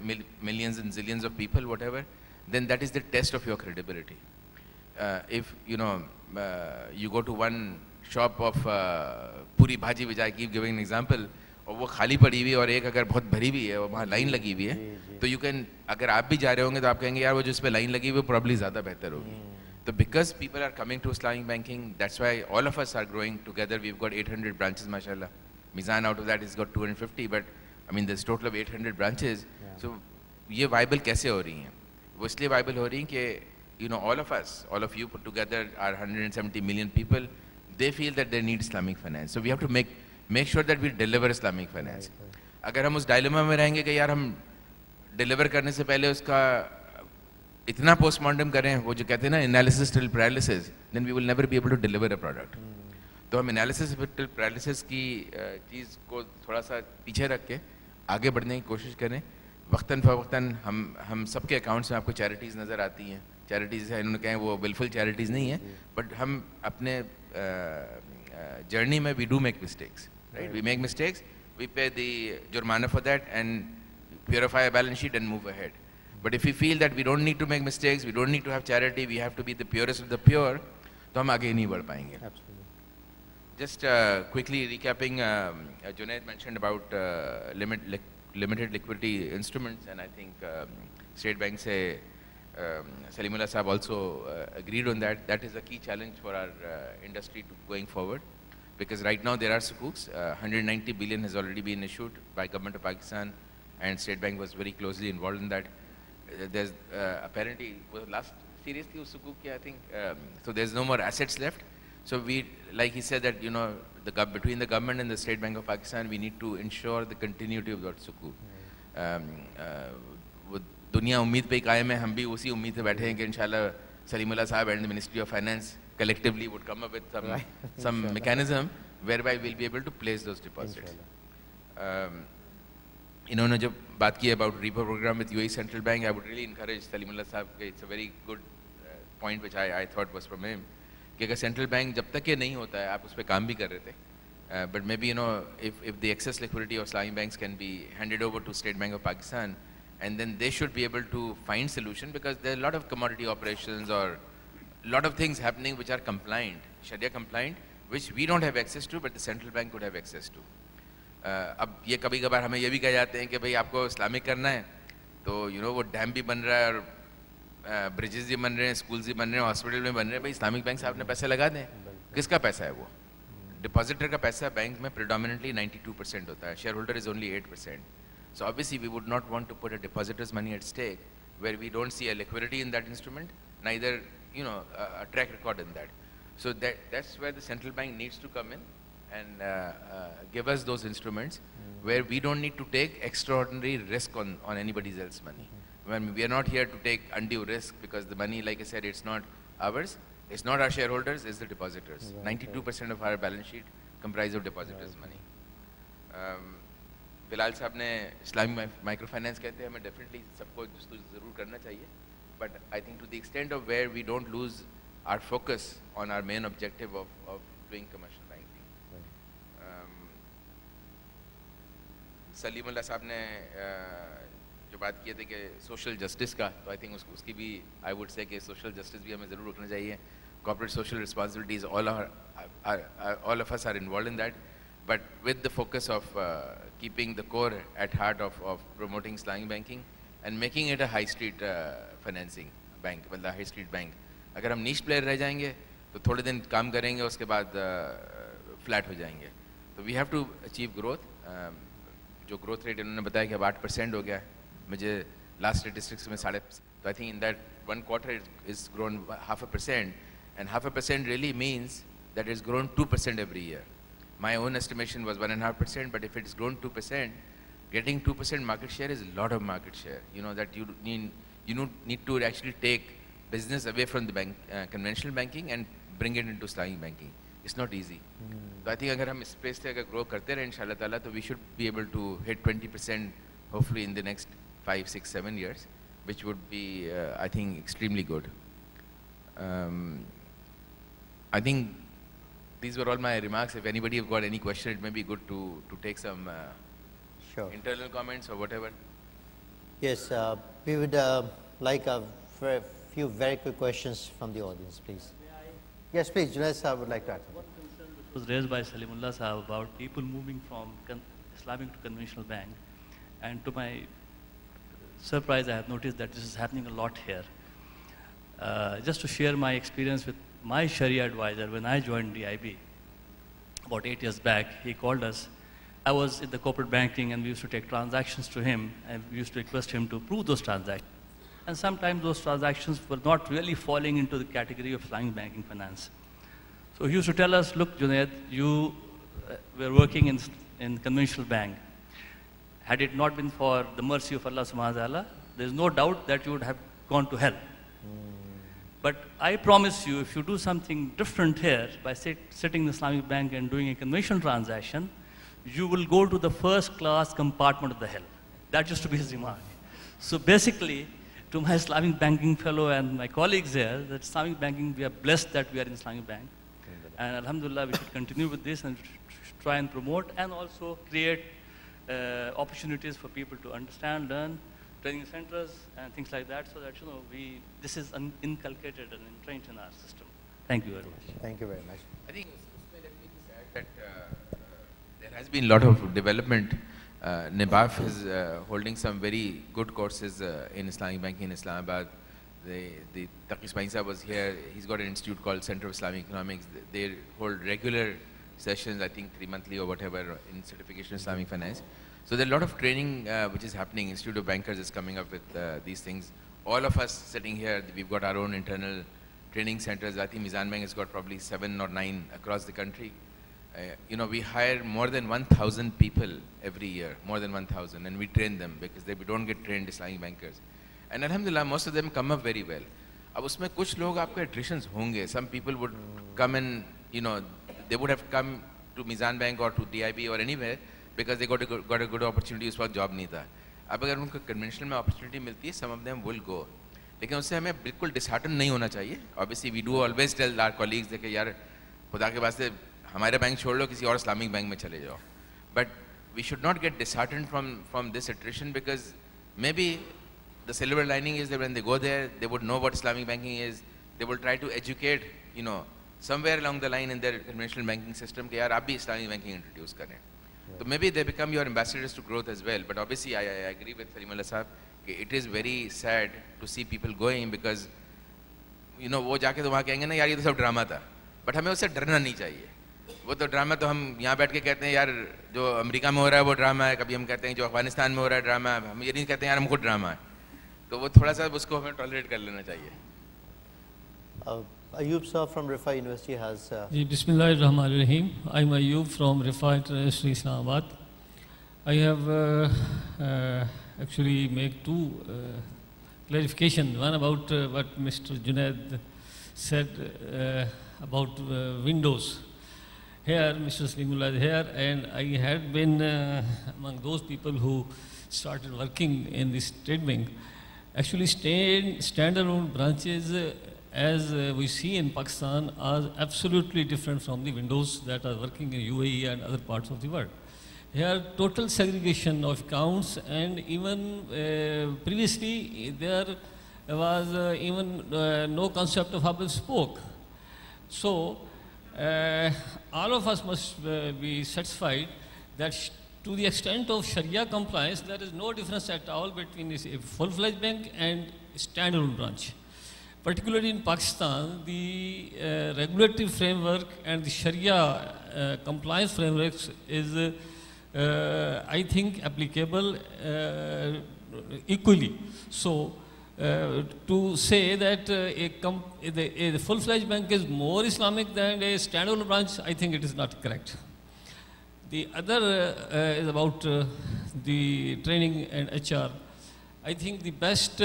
millions and zillions of people, whatever, then that is the test of your credibility. If, you go to one shop of puri bhaji, which I keep giving an example, और वो खाली पड़ी हुई है और एक अगर बहुत भरी हुई है और वहाँ लाइन लगी हुई है, तो यू कैन, अगर आप भी जा रहे होंगे तो आप कहेंगे यार वो जिस पे लाइन लगी हुई है प्रॉब्ली ज़्यादा बेहतर होगी. तो because people are coming to Islamic banking, that's why all of us are growing together. We have got 800 branches माशाल्लाह. Meezan out of that is got 250, but I mean this total of 800 branches. So ये viable कैसे हो रही हैं? वो इसलिए viable हो रही हैं कि all of us, all of you put together are 170 million people. They feel that they need Islamic finance. So we have to make sure that we deliver Islamic finance. अगर हम उस डायलेमा में रहेंगे कि यार हम डिलीवर करने से पहले उसका इतना पोस्टमार्टम करें, वो जो कहते हैं ना analysis till paralysis, then we will never be able to deliver a product. तो हम एनालिसिस टिल पैरालिसिस की चीज़ को थोड़ा सा पीछे रख के आगे बढ़ने की कोशिश करें. वक्तन फ़वक्तन हम सबके अकाउंट्स में आपको चैरिटीज़ नज़र आती हैं. चैरिटीज़ है, इन्होंने कहा वो बिल्कुल चैरिटीज़ नहीं है, बट हम अपने journey mein we do make mistakes, right? We make mistakes, we pay the jurmana for that and purify a balance sheet and move ahead. But if we feel that we don't need to make mistakes, we don't need to have charity, we have to be the purest of the pure, तो हम आगे नहीं बढ़ पाएंगे. Absolutely. Just quickly recapping, Junaid mentioned about limited liquidity instruments, and I think State Bank se Salimullah Sahab also agreed on that. That is a key challenge for our industry going forward, because right now there are sukuks. 190 billion has already been issued by Government of Pakistan, and State Bank was very closely involved in that. There's apparently last seriously sukuk, I think. So there's no more assets left. So we, like he said, that between the government and the State Bank of Pakistan, we need to ensure the continuity of that sukuk. दुनिया उम्मीद पे कायम है, हम भी उसी उम्मीद से बैठे हैं कि इंशाल्लाह सलीमुल्लाह साहब and the Ministry of Finance collectively would come up with some mechanism whereby we'll be able to place those deposits. इन्होंने जब बात की about repo program with UAE Central Bank, I would really encourage Salimullah Sahab, it's a very good point which I thought was from him, कि अगर Central Bank जब तक ये नहीं होता है, आप उस पर काम भी कर रहे थे, but maybe if the excess liquidity of Islamic banks can be handed over to State Bank of Pakistan, and then they should be able to find solution, because there are a lot of commodity operations or a lot of things happening which are compliant, Sharia compliant, which we don't have access to, but the Central Bank could have access to. अब ये कभी कभार हमें ये भी कह जाते हैं कि भाई आपको इस्लामिक करना है, तो वो डैम भी बन रहा है और ब्रिजेस भी बन रहे हैं, स्कूल्स भी बन रहे हैं, हॉस्पिटल में बन रहे हैं, भाई इस्लामिक बैंक से आपने पैसे लगा दें. किसका पैसा है वो? डिपॉजिटर का पैसा बैंक में predominantly 92% होता है, shareholder is only 8%. So obviously we would not want to put a depositor's money at stake where we don't see a liquidity in that instrument, neither a track record in that. So that's where the central bank needs to come in and give us those instruments where we don't need to take extraordinary risk on anybody else's money. When we are not here to take undue risk, because the money, like I said, it's not ours, it's not our shareholders, it's the depositors. 92% of our balance sheet comprise of depositors' money. Bilal साहब ने Islamic micro finance कहते हैं, हमें definitely सबको ज़रूर करना चाहिए, but I think to the extent of where we don't lose our focus on our main objective of doing commercial banking. Salimullah sahab ने जो बात किए थे कि सोशल जस्टिस का, तो आई थिंक उसकी भी आई वुड से कि सोशल जस्टिस भी हमें ज़रूर रखना चाहिए. Corporate social responsibilities all of us are involved in that, but with the focus of keeping the core at heart of promoting Islamic banking and making it a high street financing bank, मतलब high street bank. अगर हम niche player रह जाएंगे तो थोड़े दिन काम करेंगे, उसके बाद flat हो जाएंगे. तो we have to achieve growth. जो growth rate इन्होंने बताया कि अब 8% हो गया है, मुझे last statistics में 5.5%. तो I think in that one quarter it's grown 0.5%, and 0.5% really means that it's grown 2% every year. My own estimation was 1.5%, but if it's grown 2%, getting 2% market share is a lot of market share. That you need to actually take business away from the bank, conventional banking, and bring it into Islamic banking. It's not easy. So I think अगर हम इस space से अगर grow करते रहे इंशाल्लाह ताला, तो we should be able to hit 20% hopefully in the next 5, 6, 7 years, which would be I think extremely good. I think these were all my remarks. If anybody have got any question, it may be good to take some internal comments or whatever. Yes, we would like a few very quick questions from the audience, please. Yes, please, Junaid Sahab would like to add something. One concern that was raised by Salimullah Sahab about people moving from Islamic to conventional bank, and to my surprise, I have noticed that this is happening a lot here. Just to share my experience with my Sharia advisor, when I joined DIB about 8 years back, he called us. I was in the corporate banking and we used to take transactions to him, and we used to request him to approve those transactions. And sometimes those transactions were not really falling into the category of Islamic banking finance. So he used to tell us, look, Junaid, you were working in conventional bank. Had it not been for the mercy of Allah subhanahu wa ta'ala, there is no doubt that you would have gone to hell. But I promise you, if you do something different here, by sitting in the Islamic bank and doing a conventional transaction, you will go to the first class compartment of the hell. That used to be his remark. So basically, to my Islamic banking fellow and my colleagues here, that Islamic banking, we are blessed that we are in Islamic bank. And alhamdulillah, we should continue with this and try and promote and also create opportunities for people to understand, learn, training centers and things like that, so that this is inculcated and entrenched in our system. Thank you very much. Thank you very much. I think let me just add that there has been a lot of development. NIBAF is holding some very good courses in Islamic banking in Islamabad. The Taqi Ismail Sahib was here. He's got an institute called Center of Islamic Economics. They hold regular sessions, I think 3 monthly or whatever, in certification of Islamic finance. So there are a lot of training which is happening. Institute of Bankers is coming up with these things. All of us sitting here, we've got our own internal training centers. I think Mizan Bank has got probably 7 or 9 across the country. We hire more than 1,000 people every year, more than 1,000, and we train them because we don't get trained Islamic bankers. And alhamdulillah, most of them come up very well. अब उसमें कुछ लोग आपके attritions होंगे. Some people would come and, they would have come to Mizan Bank or to DIB or anywhere because they got a good opportunity. उस वक्त job नहीं था. अब अगर उनको conventional में opportunity मिलती है, some of them will go. लेकिन उससे हमें बिल्कुल disheartened नहीं होना चाहिए. Obviously, we do always tell our colleagues that यार खुदा के वास्ते हमारे बैंक छोड़ लो, किसी और इस्लामिक बैंक में चले जाओ. But we should not get disheartened from this attrition, because maybe the silver lining is that when they go there, they would know what Islamic banking is. They will try to educate, somewhere along the line in their conventional banking system, कि यार आप भी Islamic banking introduce करें. So maybe they become your ambassadors to growth as well. But obviously, I agree with Salimullah Sahab, it is very sad to see people going, because, वो जाके तो वहाँ कहेंगे ना यार ये तो सब ड्रामा था. But हमें उससे डरना नहीं चाहिए. वो तो ड्रामा तो हम यहाँ बैठ के कहते हैं यार जो अमेरिका में हो रहा है वो ड्रामा है, कभी हम कहते हैं जो अफगानिस्तान में हो रहा है ड्रामा है, हम ये नहीं कहते हैं यार हमको ड्रामा है. तो वो थोड़ा सा उसको हमें टॉलरेट कर लेना चाहिए. Ayub sir from Rifa University has... Bismillahirrahmanirrahim. I'm Ayub from Rifa International Islamabad. I have actually make 2 clarifications. One about what Mr. Junaid said about Windows. Here, Mr. Salimullah is here, and I had been among those people who started working in this State Bank. Actually, standalone branches, as we see in Pakistan, are absolutely different from the windows that are working in UAE and other parts of the world. Here, total segregation of accounts, and even previously there was even no concept of hub and spoke. So, all of us must be satisfied that to the extent of Sharia compliance, there is no difference at all between a full-fledged bank and standalone branch. Particularly in Pakistan, the regulatory framework and the Sharia compliance framework is, I think, applicable equally. So, to say that a full-fledged bank is more Islamic than a standalone branch, I think it is not correct. The other is about the training and HR. I think the best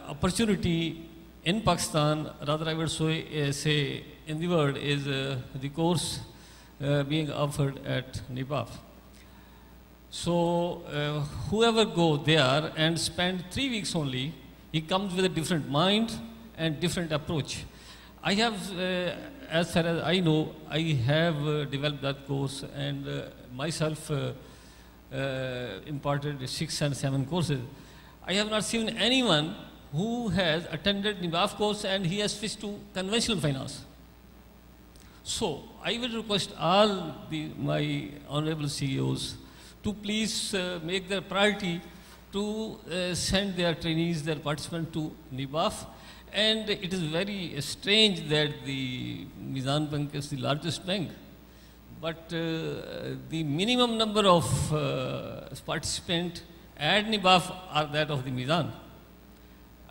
opportunity in Pakistan, rather I would say in the world, is the course being offered at NIBAF. So whoever go there and spend 3 weeks only, he comes with a different mind and different approach. I have, as far as I know, I have developed that course, and myself imparted 6 and 7 courses. I have not seen anyone who has attended NIBAF course and he has switched to conventional finance. So I will request all my honorable CEOs to please make their priority to send their trainees, their participants to NIBAF. And it is very strange that the Mizan Bank is the largest bank, but the minimum number of participants at NIBAF are that of the Mizan.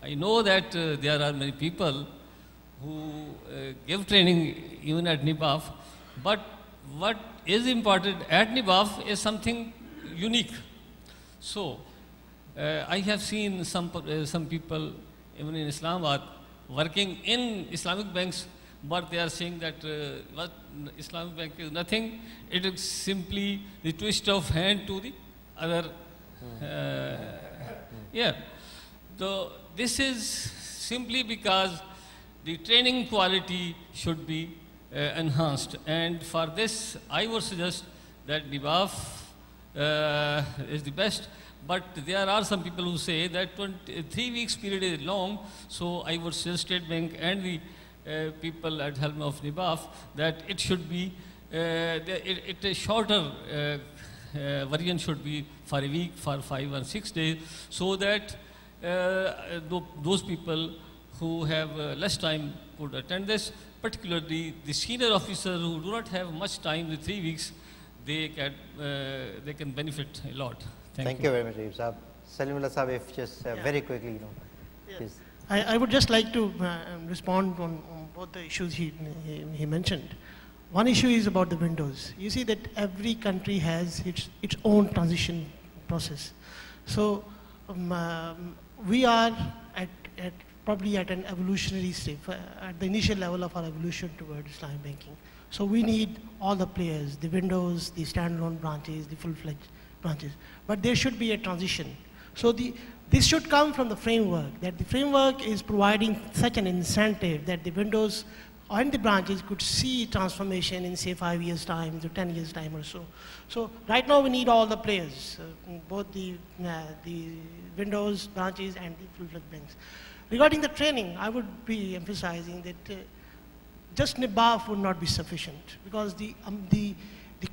I know that there are many people who give training even at NIBAF, but what is imparted at NIBAF is something unique. So, I have seen some people, even in Islamabad, working in Islamic banks, but they are saying that what Islamic bank is nothing, it is simply the twist of hand to the other. Yeah. So this is simply because the training quality should be enhanced. And for this, I would suggest that the BAF is the best. But there are some people who say that 3 weeks period is long, so I would suggest State Bank and the people at helm of NIBAF that it should be, a shorter variant should be for a week, for 5 or 6 days, so that those people who have less time could attend this, particularly the senior officers who do not have much time, the 3 weeks, they can benefit a lot. Thank you very much, Raif Saab. Salimullah Saab, if just very quickly, please. I would just like to respond on both the issues he mentioned. One issue is about the windows. You see that every country has its own transition process. So we are probably at an evolutionary stage, at the initial level of our evolution towards Islamic banking. So we need all the players, the windows, the standalone branches, the full-fledged branches. But there should be a transition. So this should come from the framework, that the framework is providing such an incentive that the windows and the branches could see transformation in, say, 5 years' time, to 10 years' time or so. So right now we need all the players, both the windows, branches, and the full-fledged banks. Regarding the training, I would be emphasizing that just NIBAF would not be sufficient, because the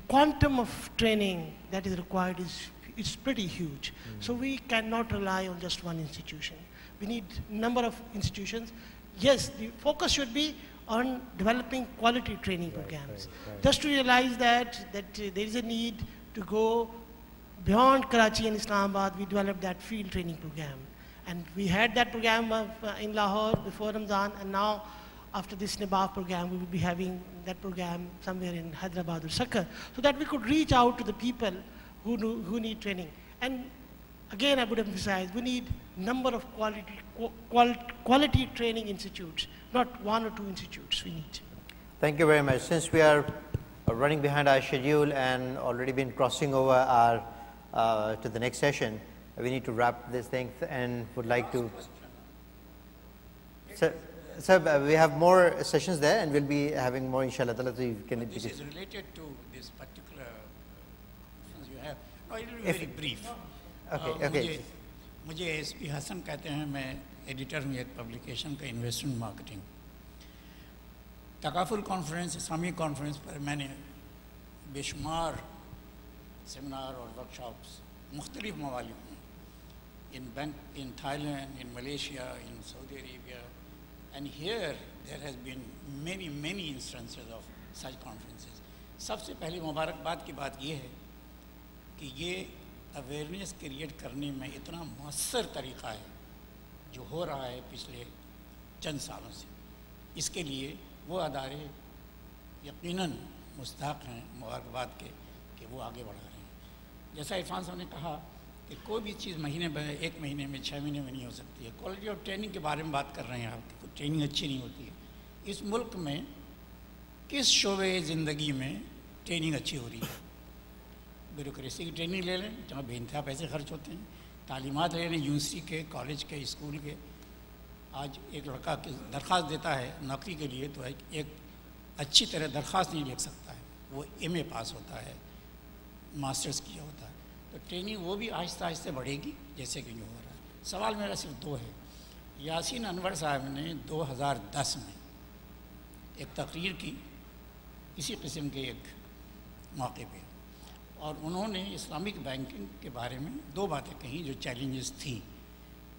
quantum of training that is required is pretty huge. So we cannot rely on just one institution. We need a number of institutions. Yes, the focus should be on developing quality training programs. Just to realize that there is a need to go beyond Karachi and Islamabad, we developed that field training program. And we had that program in Lahore before Ramadan, and now after this NIBAF program, we will be having that program somewhere in Hyderabad or Sakkar, so that we could reach out to the people who need training. And again, I would emphasize, we need number of quality training institutes, not 1 or 2 institutes we need. Thank you very much. Since we are running behind our schedule and already been crossing over to the next session, we need to wrap this thing and would like to... Sir, we have more sessions there and we'll be having more, inshallah. This is related to this particular questions you have. No, it will be very brief. Okay. मुझे SP Hasan कहते हैं, मैं editor हूँ एक publication का, investment marketing. Takaful conference, इस्लामी conference पर मैंने बेशुमार सेमिनार और वर्कशॉप्स मुख्तलिफ मवालिद में, in Thailand, in Malaysia, in Saudi Arabia, and here there has been many instances of such conferences. सबसे पहले मुबारकबाद की बात ये है कि ये अवेयरनेस क्रिएट करने में इतना मौसर तरीक़ा है जो हो रहा है पिछले चंद सालों से। इसके लिए वो अदारे यकीनन मुस्तहक़ हैं मुबारकबाद के कि वो आगे बढ़ा रहे हैं। जैसा इरफान साहब ने कहा कि कोई भी चीज़ एक महीने में 6 महीने में नहीं हो सकती है। क्वालिटी ऑफ ट्रेनिंग के बारे में बात कर रहे हैं आप कि ट्रेनिंग अच्छी नहीं होती है। इस मुल्क में किस शोबे ज़िंदगी में ट्रेनिंग अच्छी हो रही है? ब्यूरोक्रेसी की ट्रेनिंग ले लें जहाँ बेइंतहा पैसे खर्च होते हैं, तालीमात ले लें यूनिवर्सिटी के, कॉलेज के, स्कूल के। आज एक लड़का दरख्वास्त देता है नौकरी के लिए तो एक अच्छी तरह दरख्वास्त नहीं लिख सकता है, वो MA पास होता है, मास्टर्स किया होता है। तो ट्रेनिंग वो भी आहिस्ता आहिस्ता बढ़ेगी जैसे कि जो हो रहा है। सवाल मेरा सिर्फ 2 है। यासीन अनवर साहब ने 2010 में एक तकरीर की इसी किस्म के एक मौके पे, और उन्होंने इस्लामिक बैंकिंग के बारे में 2 बातें कही जो चैलेंजेस थी।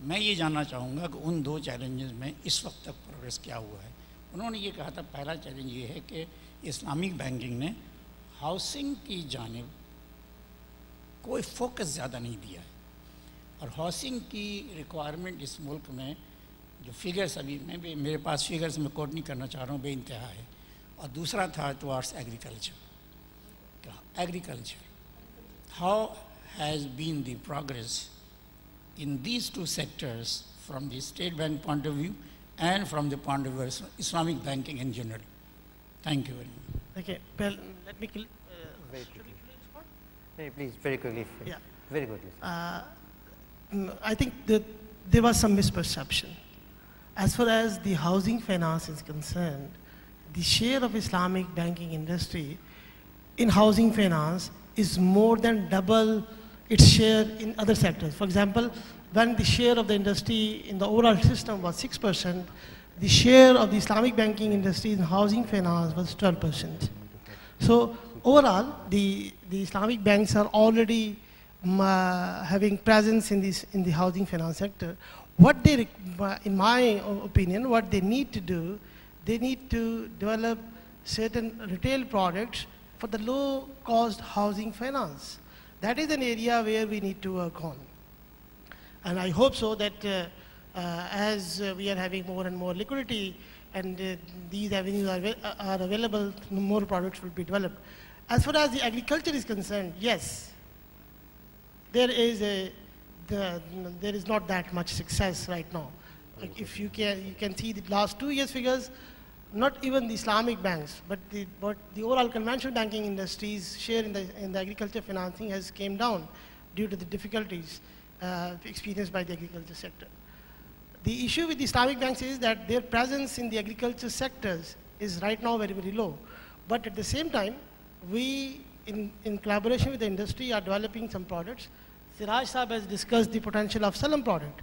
मैं ये जानना चाहूँगा कि उन 2 चैलेंजेस में इस वक्त तक प्रोग्रेस क्या हुआ है। उन्होंने ये कहा था, पहला चैलेंज ये है कि इस्लामिक बैंकिंग ने हाउसिंग की जानिब कोई फोकस ज़्यादा नहीं दिया है, और हाउसिंग की रिक्वायरमेंट इस मुल्क में जो फिगर्स अभी मेरे पास फिगर्स में कोट नहीं करना चाह रहा हूँ, बेइंतहा है। और दूसरा था towards agriculture. How has been the progress in these 2 sectors from the State Bank point of view and from the point of view of Islamic banking in general? Thank you very much. Okay, well, let me... very quickly. Hey, please, very quickly. Yeah. Very quickly. I think that there was some misperception. As far as the housing finance is concerned, the share of Islamic banking industry in housing finance is more than double its share in other sectors. For example, when the share of the industry in the overall system was 6%, the share of the Islamic banking industry in housing finance was 12%. So overall, the Islamic banks are already having presence in the housing finance sector. What they, in my opinion, what they need to do, they need to develop certain retail products for the low-cost housing finance. That is an area where we need to work on. And I hope so that as we are having more and more liquidity and these avenues are available, more products will be developed. As far as the agriculture is concerned, yes, there is not that much success right now. Like if you can see the last 2 years figures, not even the Islamic banks, but the overall conventional banking industry's share in the agriculture financing has came down due to the difficulties experienced by the agriculture sector. The issue with the Islamic banks is that their presence in the agriculture sectors is right now very, very low. But at the same time, we, in collaboration with the industry, are developing some products. Siraj Saab has discussed the potential of Salam product.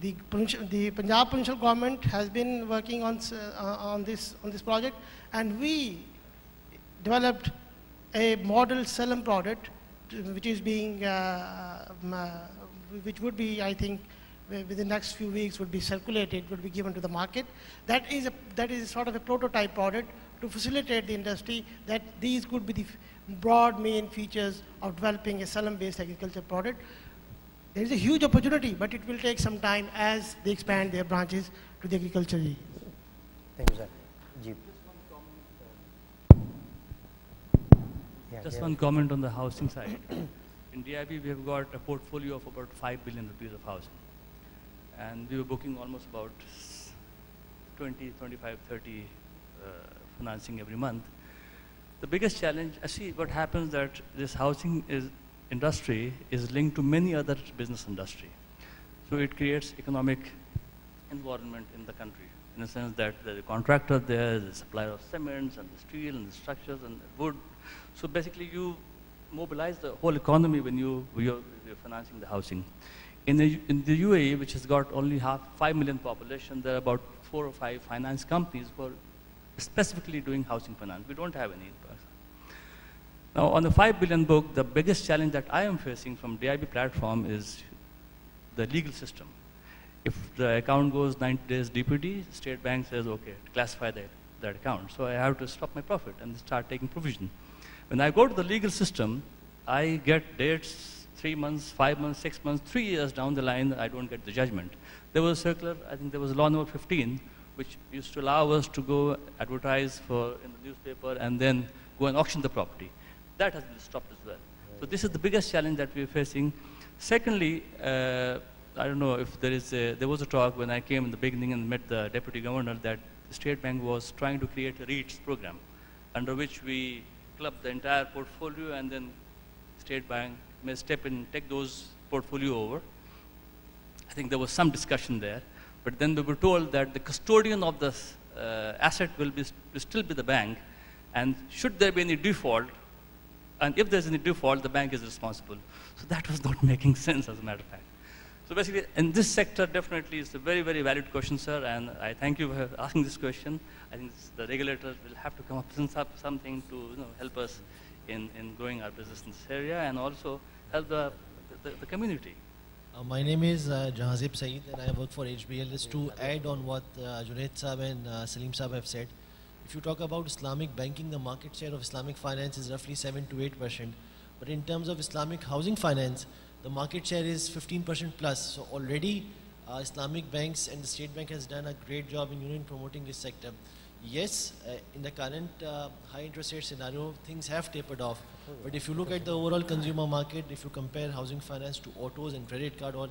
The Punjab provincial government has been working on this project, and we developed a model Salam product, which is being, which would be, I think, within the next few weeks would be circulated, would be given to the market. That is sort of a prototype product to facilitate the industry that these could be the broad main features of developing a Salam-based agriculture product. There is a huge opportunity, but it will take some time as they expand their branches to the agriculture. Thank you, sir. Jeep. Just one comment on the housing side. In DIB, we have got a portfolio of about 5 billion rupees of housing. And we were booking almost about 20, 25, 30 financing every month. The biggest challenge, I see what happens that this housing industry is linked to many other business industry. So it creates economic environment in the country, in the sense that there's a contractor there, the supplier of cements and the steel and the structures and the wood. So basically you mobilize the whole economy when you're financing the housing. In the UAE, which has got only 5 million population, there are about 4 or 5 finance companies who are specifically doing housing finance. We don't have any in Pakistan. Now, on the 5 billion book, the biggest challenge that I am facing from DIB platform is the legal system. If the account goes 90 days DPD, State Bank says, okay, classify that account. So I have to stop my profit and start taking provision. When I go to the legal system, I get dates 3 months, 5 months, 6 months, 3 years down the line, I don't get the judgment. There was a circular, I think there was law number 15, which used to allow us to go advertise in the newspaper and then go and auction the property. That has been stopped as well. So this is the biggest challenge that we are facing. Secondly, I don't know if there was a talk when I came in the beginning and met the Deputy Governor that the State Bank was trying to create a REITs program under which we club the entire portfolio and then State Bank may step in and take those portfolio over. I think there was some discussion there, but then we were told that the custodian of the asset will still be the bank, and should there be any default, and if there's any default, the bank is responsible. So that was not making sense, as a matter of fact. So basically, in this sector, definitely it's a very, very valid question, sir, and I thank you for asking this question. I think the regulators will have to come up with something to help us in growing our business in this area and also help the community. My name is Jahazib Saeed and I work for HBL. Just to add on what Junaid Saab and Salim Saab have said, if you talk about Islamic banking, the market share of Islamic finance is roughly 7 to 8%. But in terms of Islamic housing finance, the market share is 15% plus. So already Islamic banks and the State Bank has done a great job in promoting this sector. Yes, in the current high interest rate scenario, things have tapered off. But if you look at the overall consumer market, if you compare housing finance to autos and credit card or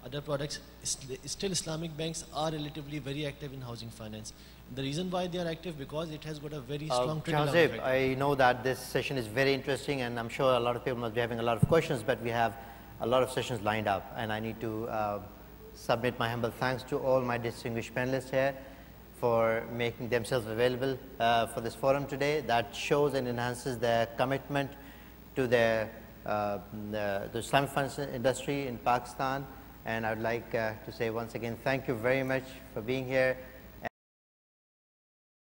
other products, still Islamic banks are relatively very active in housing finance. The reason why they are active because it has got a very strong trickle down effect. I know that this session is very interesting and I'm sure a lot of people must be having a lot of questions, but we have a lot of sessions lined up and I need to submit my humble thanks to all my distinguished panelists here for making themselves available for this forum today. That shows and enhances their commitment to the Islamic finance industry in Pakistan. And I would like to say once again, thank you very much for being here.